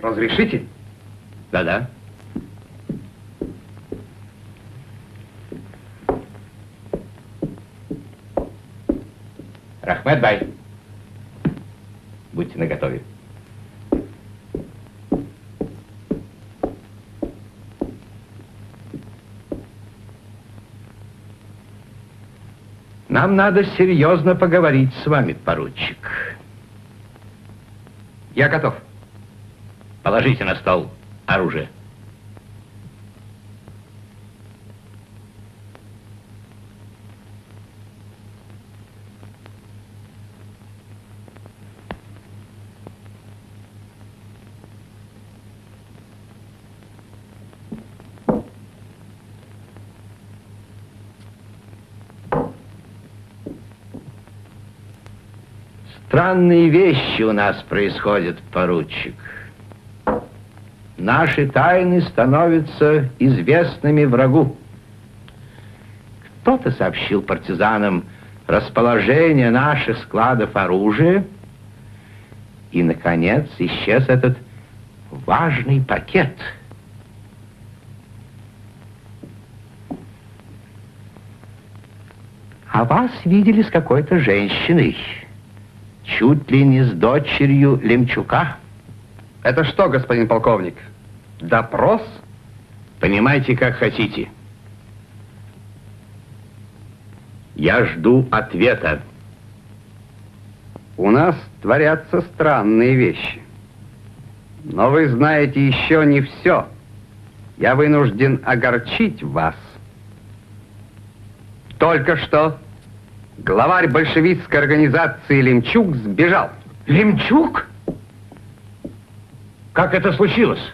Разрешите? Да-да. Рахмет бай. Будьте наготове. Нам надо серьезно поговорить с вами, поручик. Я готов. Положите на стол оружие. Странные вещи у нас происходят, поручик. Наши тайны становятся известными врагу. Кто-то сообщил партизанам расположение наших складов оружия, и, наконец, исчез этот важный пакет. А вас видели с какой-то женщиной, чуть ли не с дочерью Лемчука. Это что, господин полковник, допрос? Понимаете, как хотите. Я жду ответа. У нас творятся странные вещи. Но вы знаете еще не все. Я вынужден огорчить вас. Только что главарь большевистской организации Лемчук сбежал. Лемчук? Как это случилось?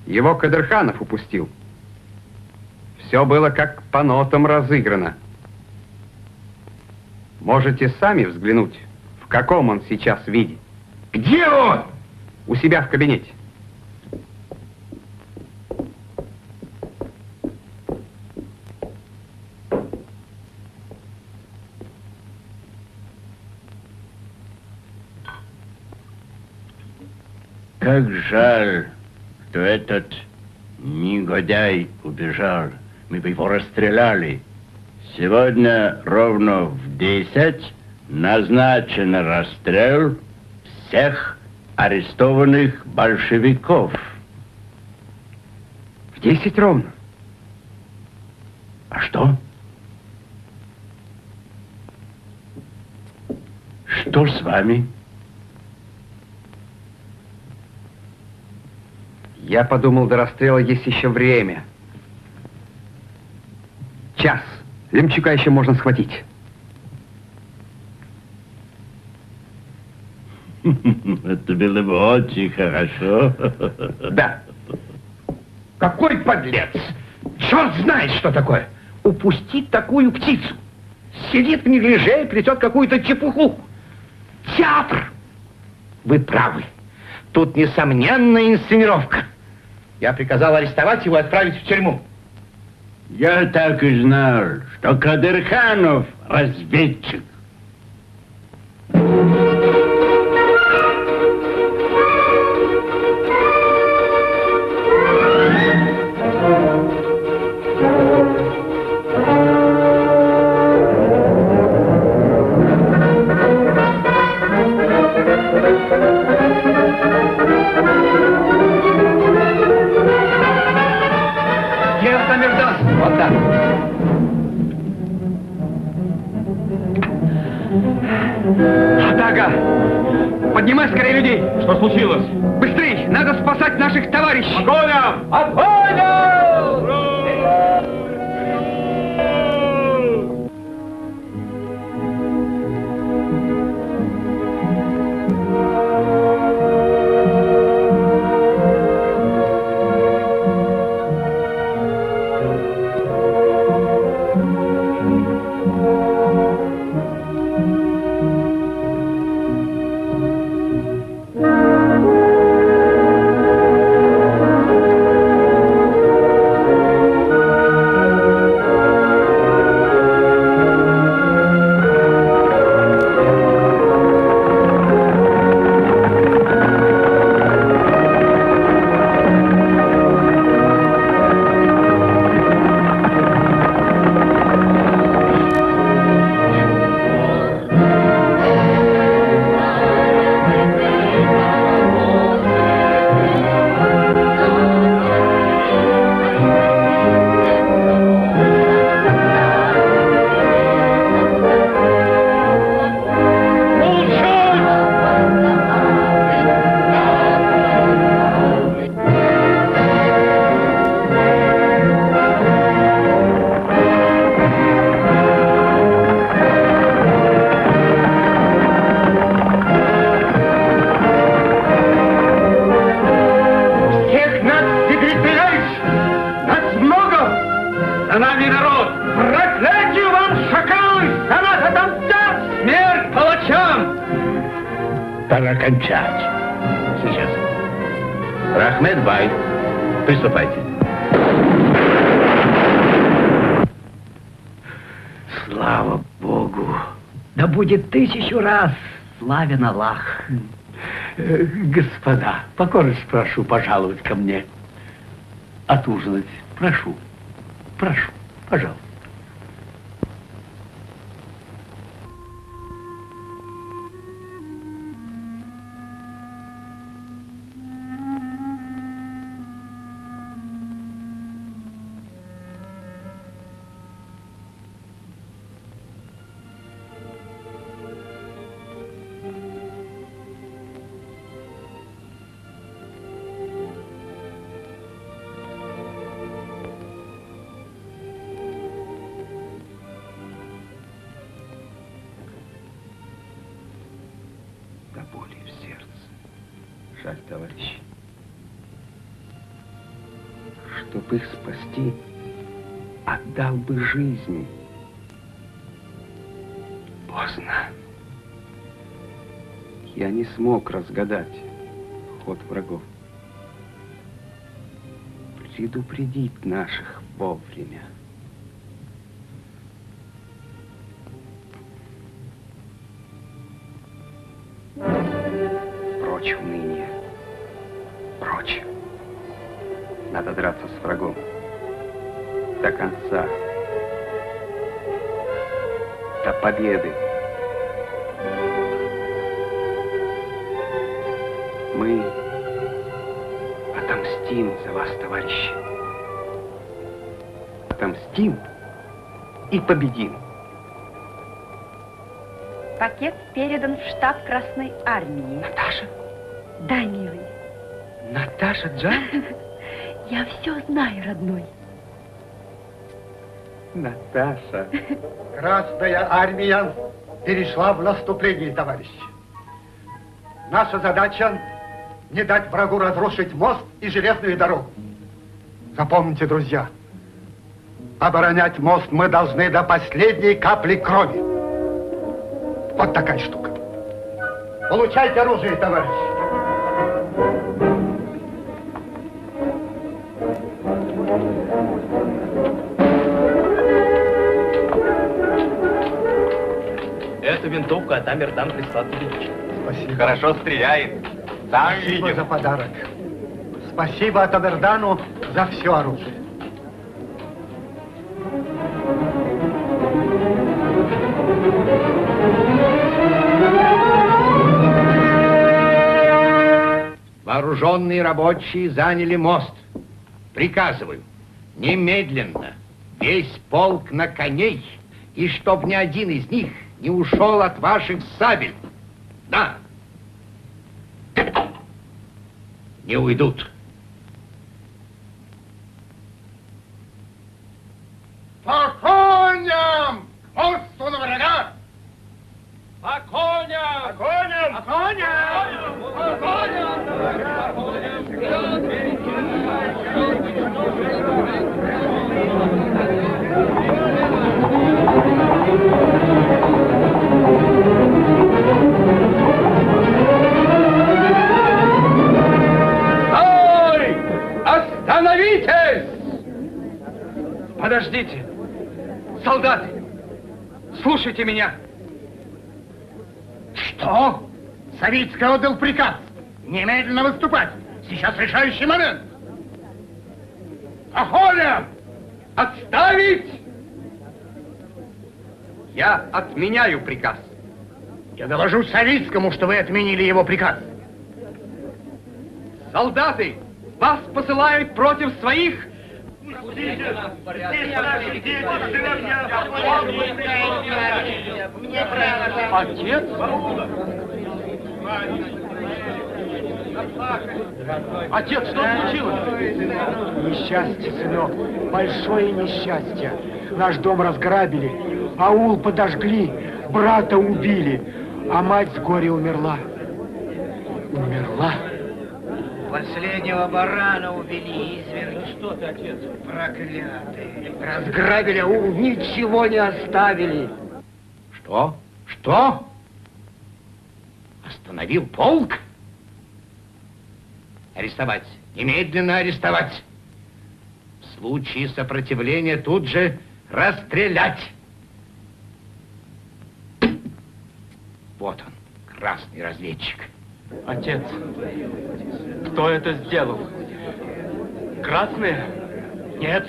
Его Кадырханов упустил. Все было как по нотам разыграно. Можете сами взглянуть, в каком он сейчас виде. Где он? У себя в кабинете. Как жаль, что этот негодяй убежал. Мы бы его расстреляли. Сегодня ровно в 10 назначен расстрел всех арестованных большевиков. В 10 ровно. А что? Что с вами? Я подумал, до расстрела есть еще время. Час. Лемчука еще можно схватить. Это было бы очень хорошо. Да. Какой подлец! Черт знает, что такое! Упустить такую птицу! Сидит в неглиже и плетет какую-то чепуху. Театр! Вы правы. Тут несомненная инсценировка. Я приказал арестовать его и отправить в тюрьму. Я так и знал, что Кадырханов разведчик. Вот так. Атака! Поднимай скорее людей! Что случилось? Быстрей! Надо спасать наших товарищей! Огонь! Огонь! Пора кончать. Сейчас. Рахмет бай. Приступайте. Слава Богу. Да будет 1000 раз славен Аллах. Господа, покорность прошу пожаловать ко мне. Отужинать. Прошу. Прошу. Пожалуйста. Боли в сердце. Жаль, товарищи. Чтоб их спасти, отдал бы жизнь. Поздно. Я не смог разгадать ход врагов. Предупредить наших вовремя. Прочь уныние. Прочь. Надо драться с врагом. До конца. До победы. Мы отомстим за вас, товарищи. Отомстим и победим. Пакет передан в штаб Красной Армии. Наташа? Да, милый. Наташа Джан? Я все знаю, родной. Наташа. Красная армия перешла в наступление, товарищи. Наша задача не дать врагу разрушить мост и железную дорогу. Запомните, друзья, оборонять мост мы должны до последней капли крови. Вот такая штука. Получайте оружие, товарищи. Это винтовка от Амирдан Прислатович. Спасибо. Хорошо стреляет. Сам Спасибо видел. за подарок. Спасибо Атамердану за все оружие. Вооруженные рабочие заняли мост. Приказываю, немедленно весь полк на коней, и чтоб ни один из них не ушел от ваших сабель. Да. Не уйдут. По коням! Мосту на врага! По коням! По коням! По коням! По коням! Стой! Остановитесь! Подождите! Солдаты! Слушайте меня! Что? Савицкий отдал приказ немедленно выступать. Сейчас решающий момент. Охоля! Отставить! Я отменяю приказ. Я доложу Савицкому, что вы отменили его приказ. Солдаты, вас посылают против своих... Отец? Отец, что случилось? Несчастье, сынок, большое несчастье. Наш дом разграбили, аул подожгли, брата убили, а мать с горя умерла. Умерла? Последнего барана убили изверги. Да что ты, отец? Проклятые. Разграбили аул, ничего не оставили. Что? Что? Остановил полк? Арестовать. Немедленно арестовать. В случае сопротивления тут же расстрелять. Вот он, красный разведчик. Отец, кто это сделал? Красные? Нет.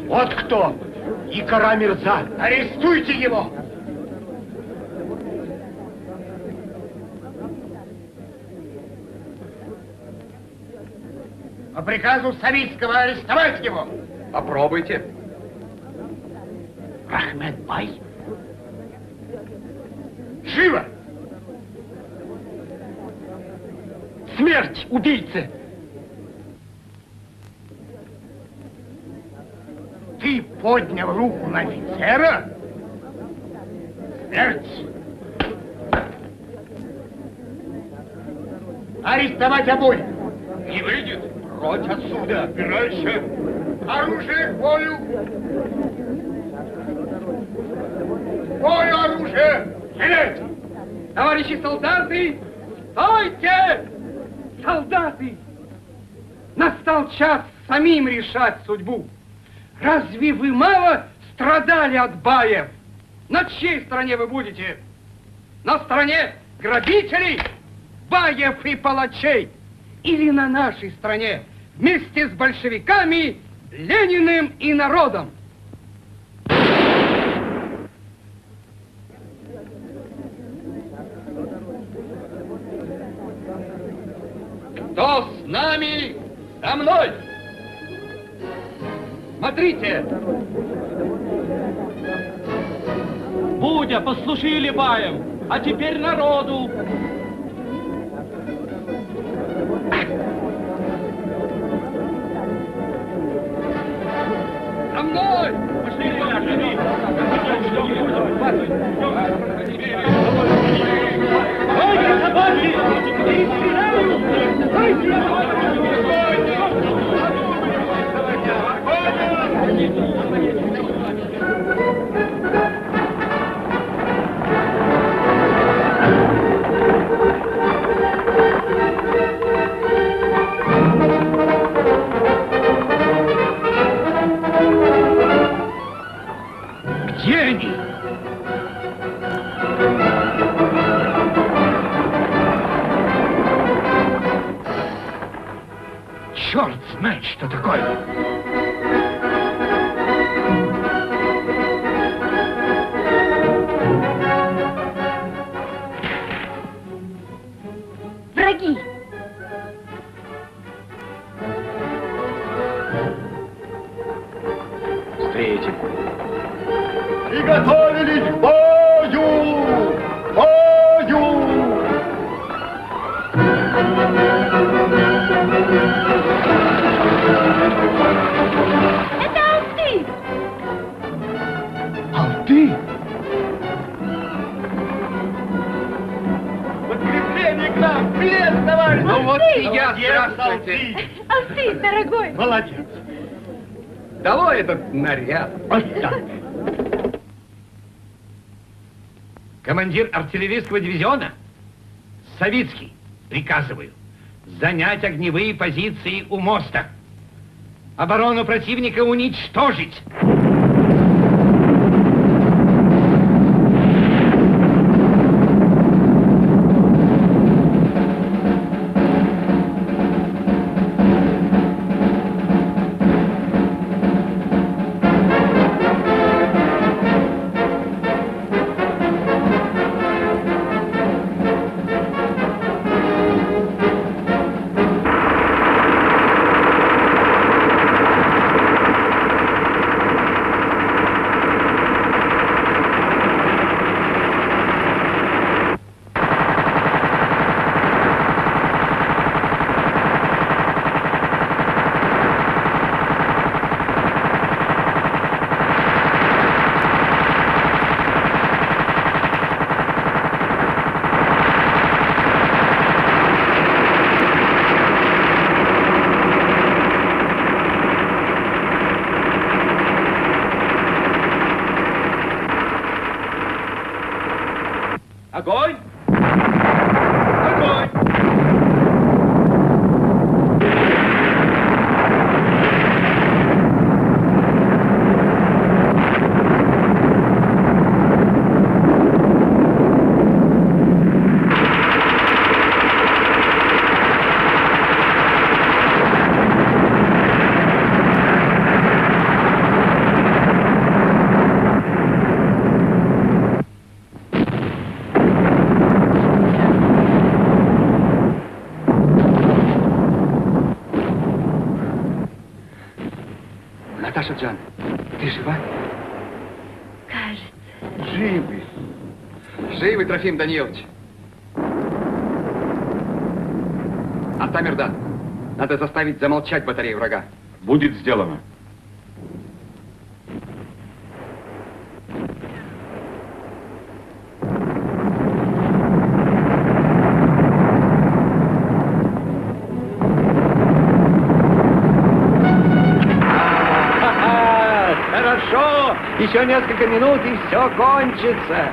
Вот кто? Икара Мирза. Арестуйте его! По приказу Савицкого арестовать его. Попробуйте. Рахмет-бай. Живо! Смерть убийце! Ты поднял руку на офицера? Смерть! Арестовать обоих! Не выйдет. Прочь отсюда! Убирайся. Оружие к бою! К бою оружие! Стрелять! Товарищи солдаты, стойте! Солдаты! Настал час самим решать судьбу. Разве вы мало страдали от баев? На чьей стороне вы будете? На стороне грабителей, баев и палачей? Или на нашей стороне, вместе с большевиками, Лениным и народом? Кто с нами? За мной! Смотрите! Будя, послушали баем, а теперь народу. За мной! Где они? Черт знает, что такое. Враги! Встретим. Приготовились к бою! К бою! Это Алты! Алты? Подкрепление к нам! Привет, товарищ! Ну вот и я, здравствуйте! Алты, дорогой! Молодец. Долой этот наряд. Вот так. Командир артиллерийского дивизиона Савицкий, приказываю занять огневые позиции у моста. Оборону противника уничтожить. Огонь! Огонь! Наташа Джан, ты жива? Кажется. Живы. Живы, Трофим Данилович. Артамирдан, надо заставить замолчать батарею врага. Будет сделано. Хорошо, еще несколько минут и все кончится.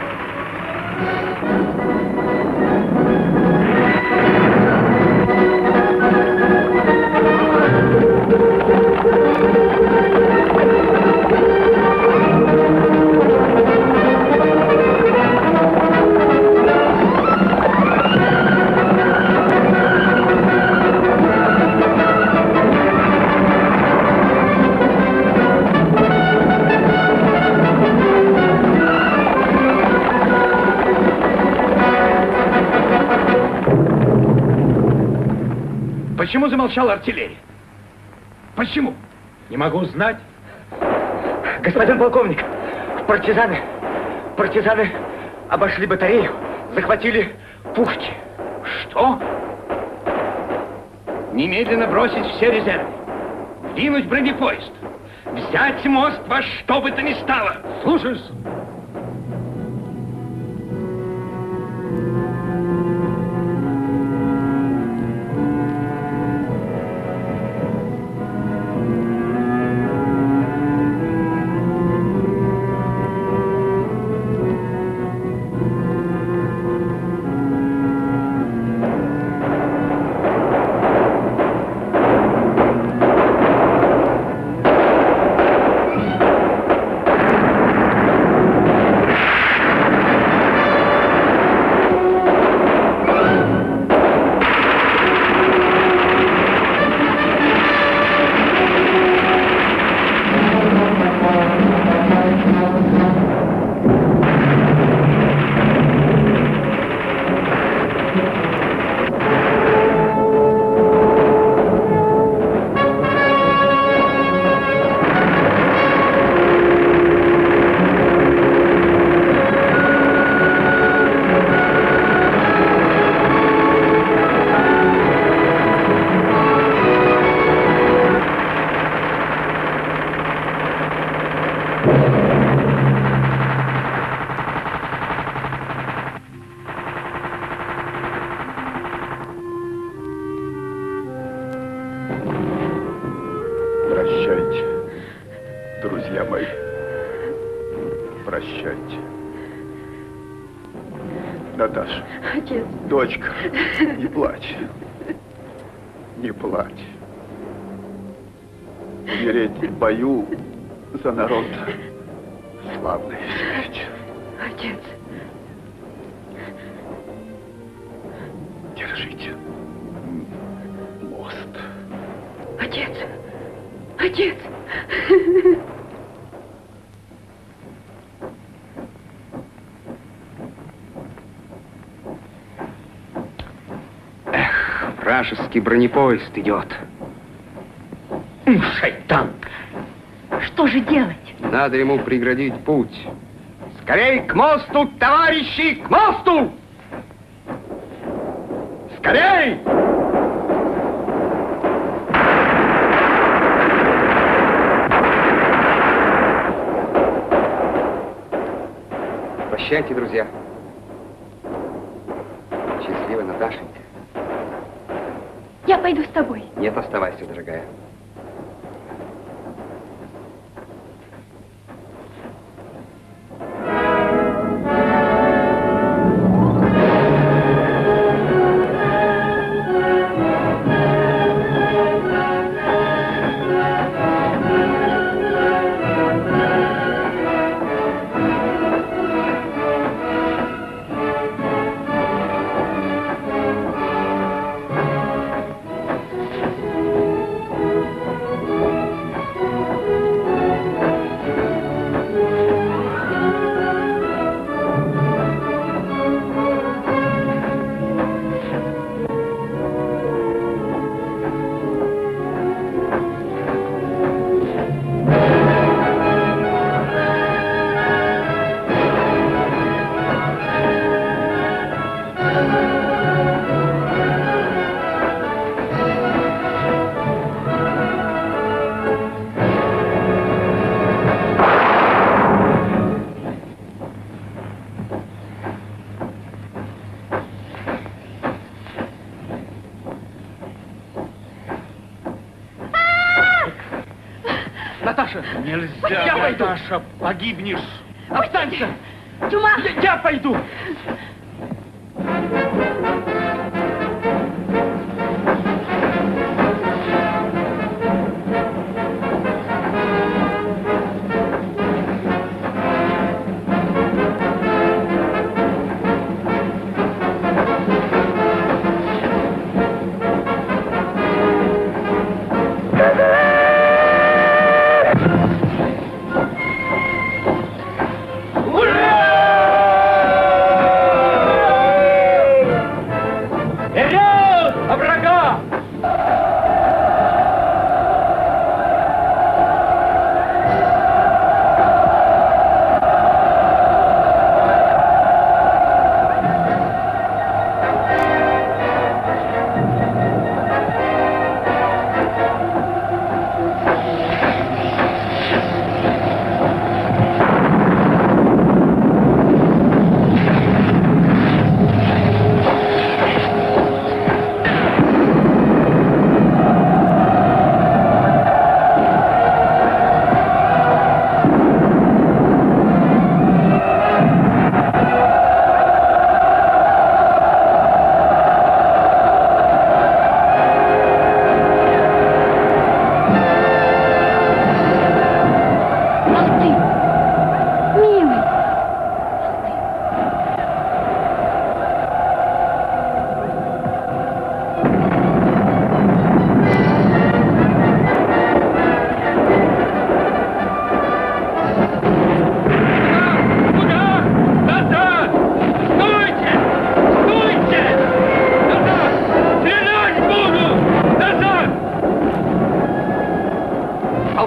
Почему замолчала артиллерия? Почему? Не могу знать. Господин полковник, партизаны обошли батарею, захватили пушки. Что? Немедленно бросить все резервы. Двинуть бронепоезд. Взять мост во что бы то ни стало. Слушаюсь. Прощайте, друзья мои. Прощайте. Наташа. Отец. Дочка, не плачь. Не плачь. Умереть в бою за народ — славная смерть. Отец. Держите мост. Отец. Отец. Вражеский бронепоезд идет. Шайтан! Что же делать? Надо ему преградить путь. Скорей к мосту, товарищи, к мосту! Скорей! Прощайте, друзья. Счастливо, Наташенька. Я пойду с тобой. Нет, оставайся, дорогая. Наташа! Нельзя, Я пойду. Наташа, погибнешь. Останься! Чума! Я пойду! Ура!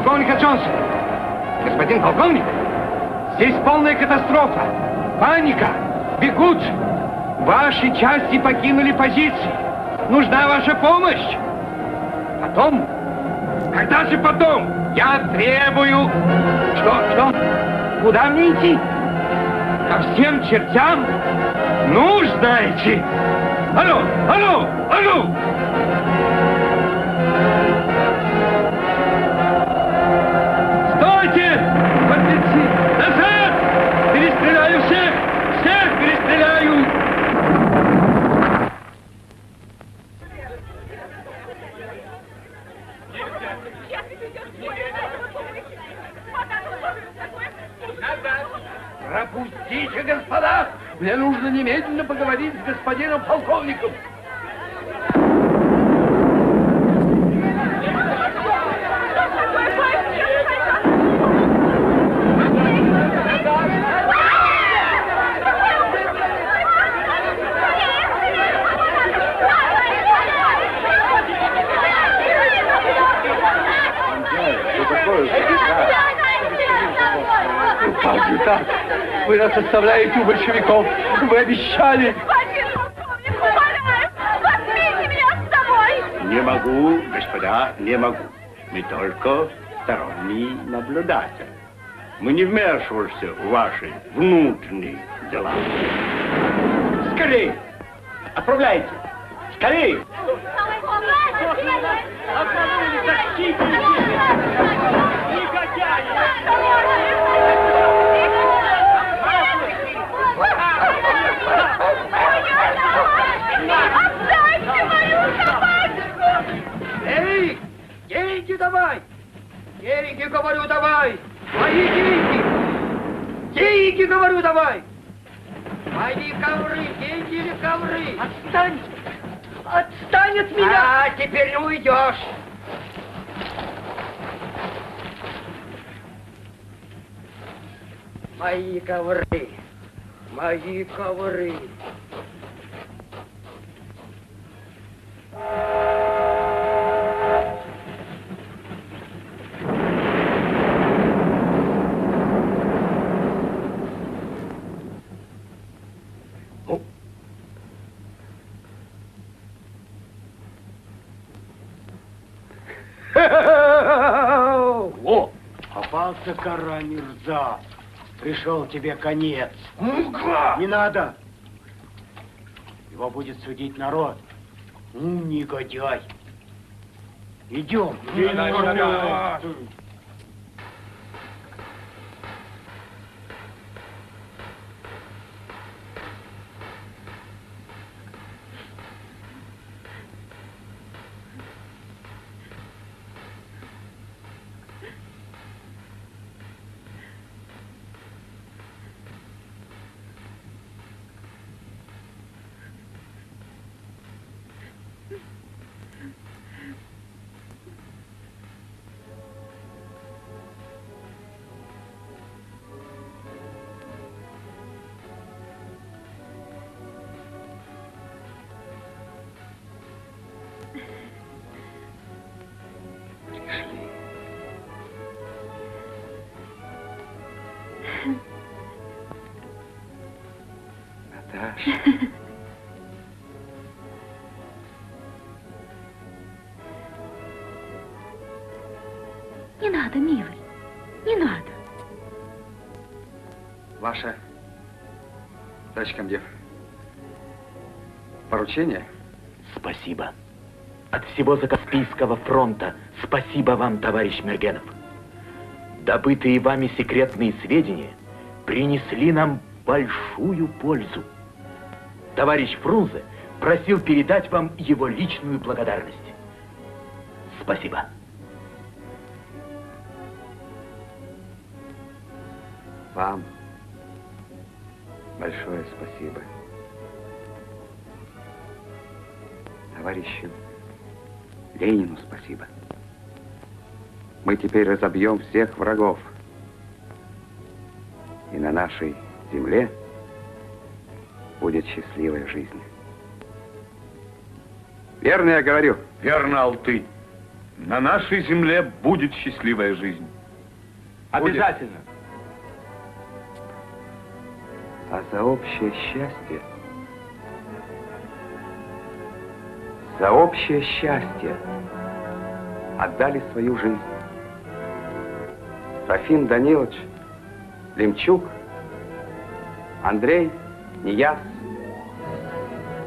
полковника Джонсона. Господин полковник, здесь полная катастрофа. Паника. Бегут. Ваши части покинули позиции. Нужна ваша помощь. Потом? Когда же потом? Я требую... Что? Куда мне идти? Ко всем чертям? Ну, знаете. Алло! Стойте! Бандиты! Назад! Перестреляю всех! Всех перестреляю! Пропустите, господа! Мне нужно немедленно поговорить с господином полковником. Как же так? Вы нас оставляете у большевиков. Вы обещали. Господин полковник, умоляю, возьмите меня с собой. Не могу, господа, не могу. Мы только сторонний наблюдатель. Мы не вмешиваемся в ваши внутренние дела. Скорей! Отправляйте! Скорей! Отдайте мою собачку! Эй! Деньги давай! Деньги, говорю, давай! Мои деньги! Деньги, говорю, давай! Мои ковры! Деньги или ковры? Отстань! Отстань от меня! А, теперь не уйдешь! Мои ковры! Мои ковры! О, попался кара мерза. Пришел тебе конец. Не надо. Его будет судить народ. Негодяй. Идем. Не надо, милый, не надо. Ваша, товарищ комдив, поручение? Спасибо. От всего Закаспийского фронта спасибо вам, товарищ Мергенов. Добытые вами секретные сведения принесли нам большую пользу. Товарищ Фрунзе просил передать вам его личную благодарность. Спасибо. Вам большое спасибо. Товарищу Ленину спасибо. Мы теперь разобьем всех врагов. И на нашей земле будет счастливая жизнь. Верно я говорю? Верно, Алты. На нашей земле будет счастливая жизнь. Обязательно. А за общее счастье, отдали свою жизнь. Трофим Данилович, Лемчук, Андрей, Нияз,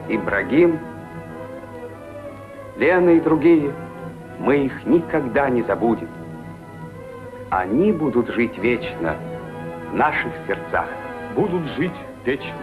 Ибрагим, Лена и другие, мы их никогда не забудем. Они будут жить вечно в наших сердцах. Будут жить вечно.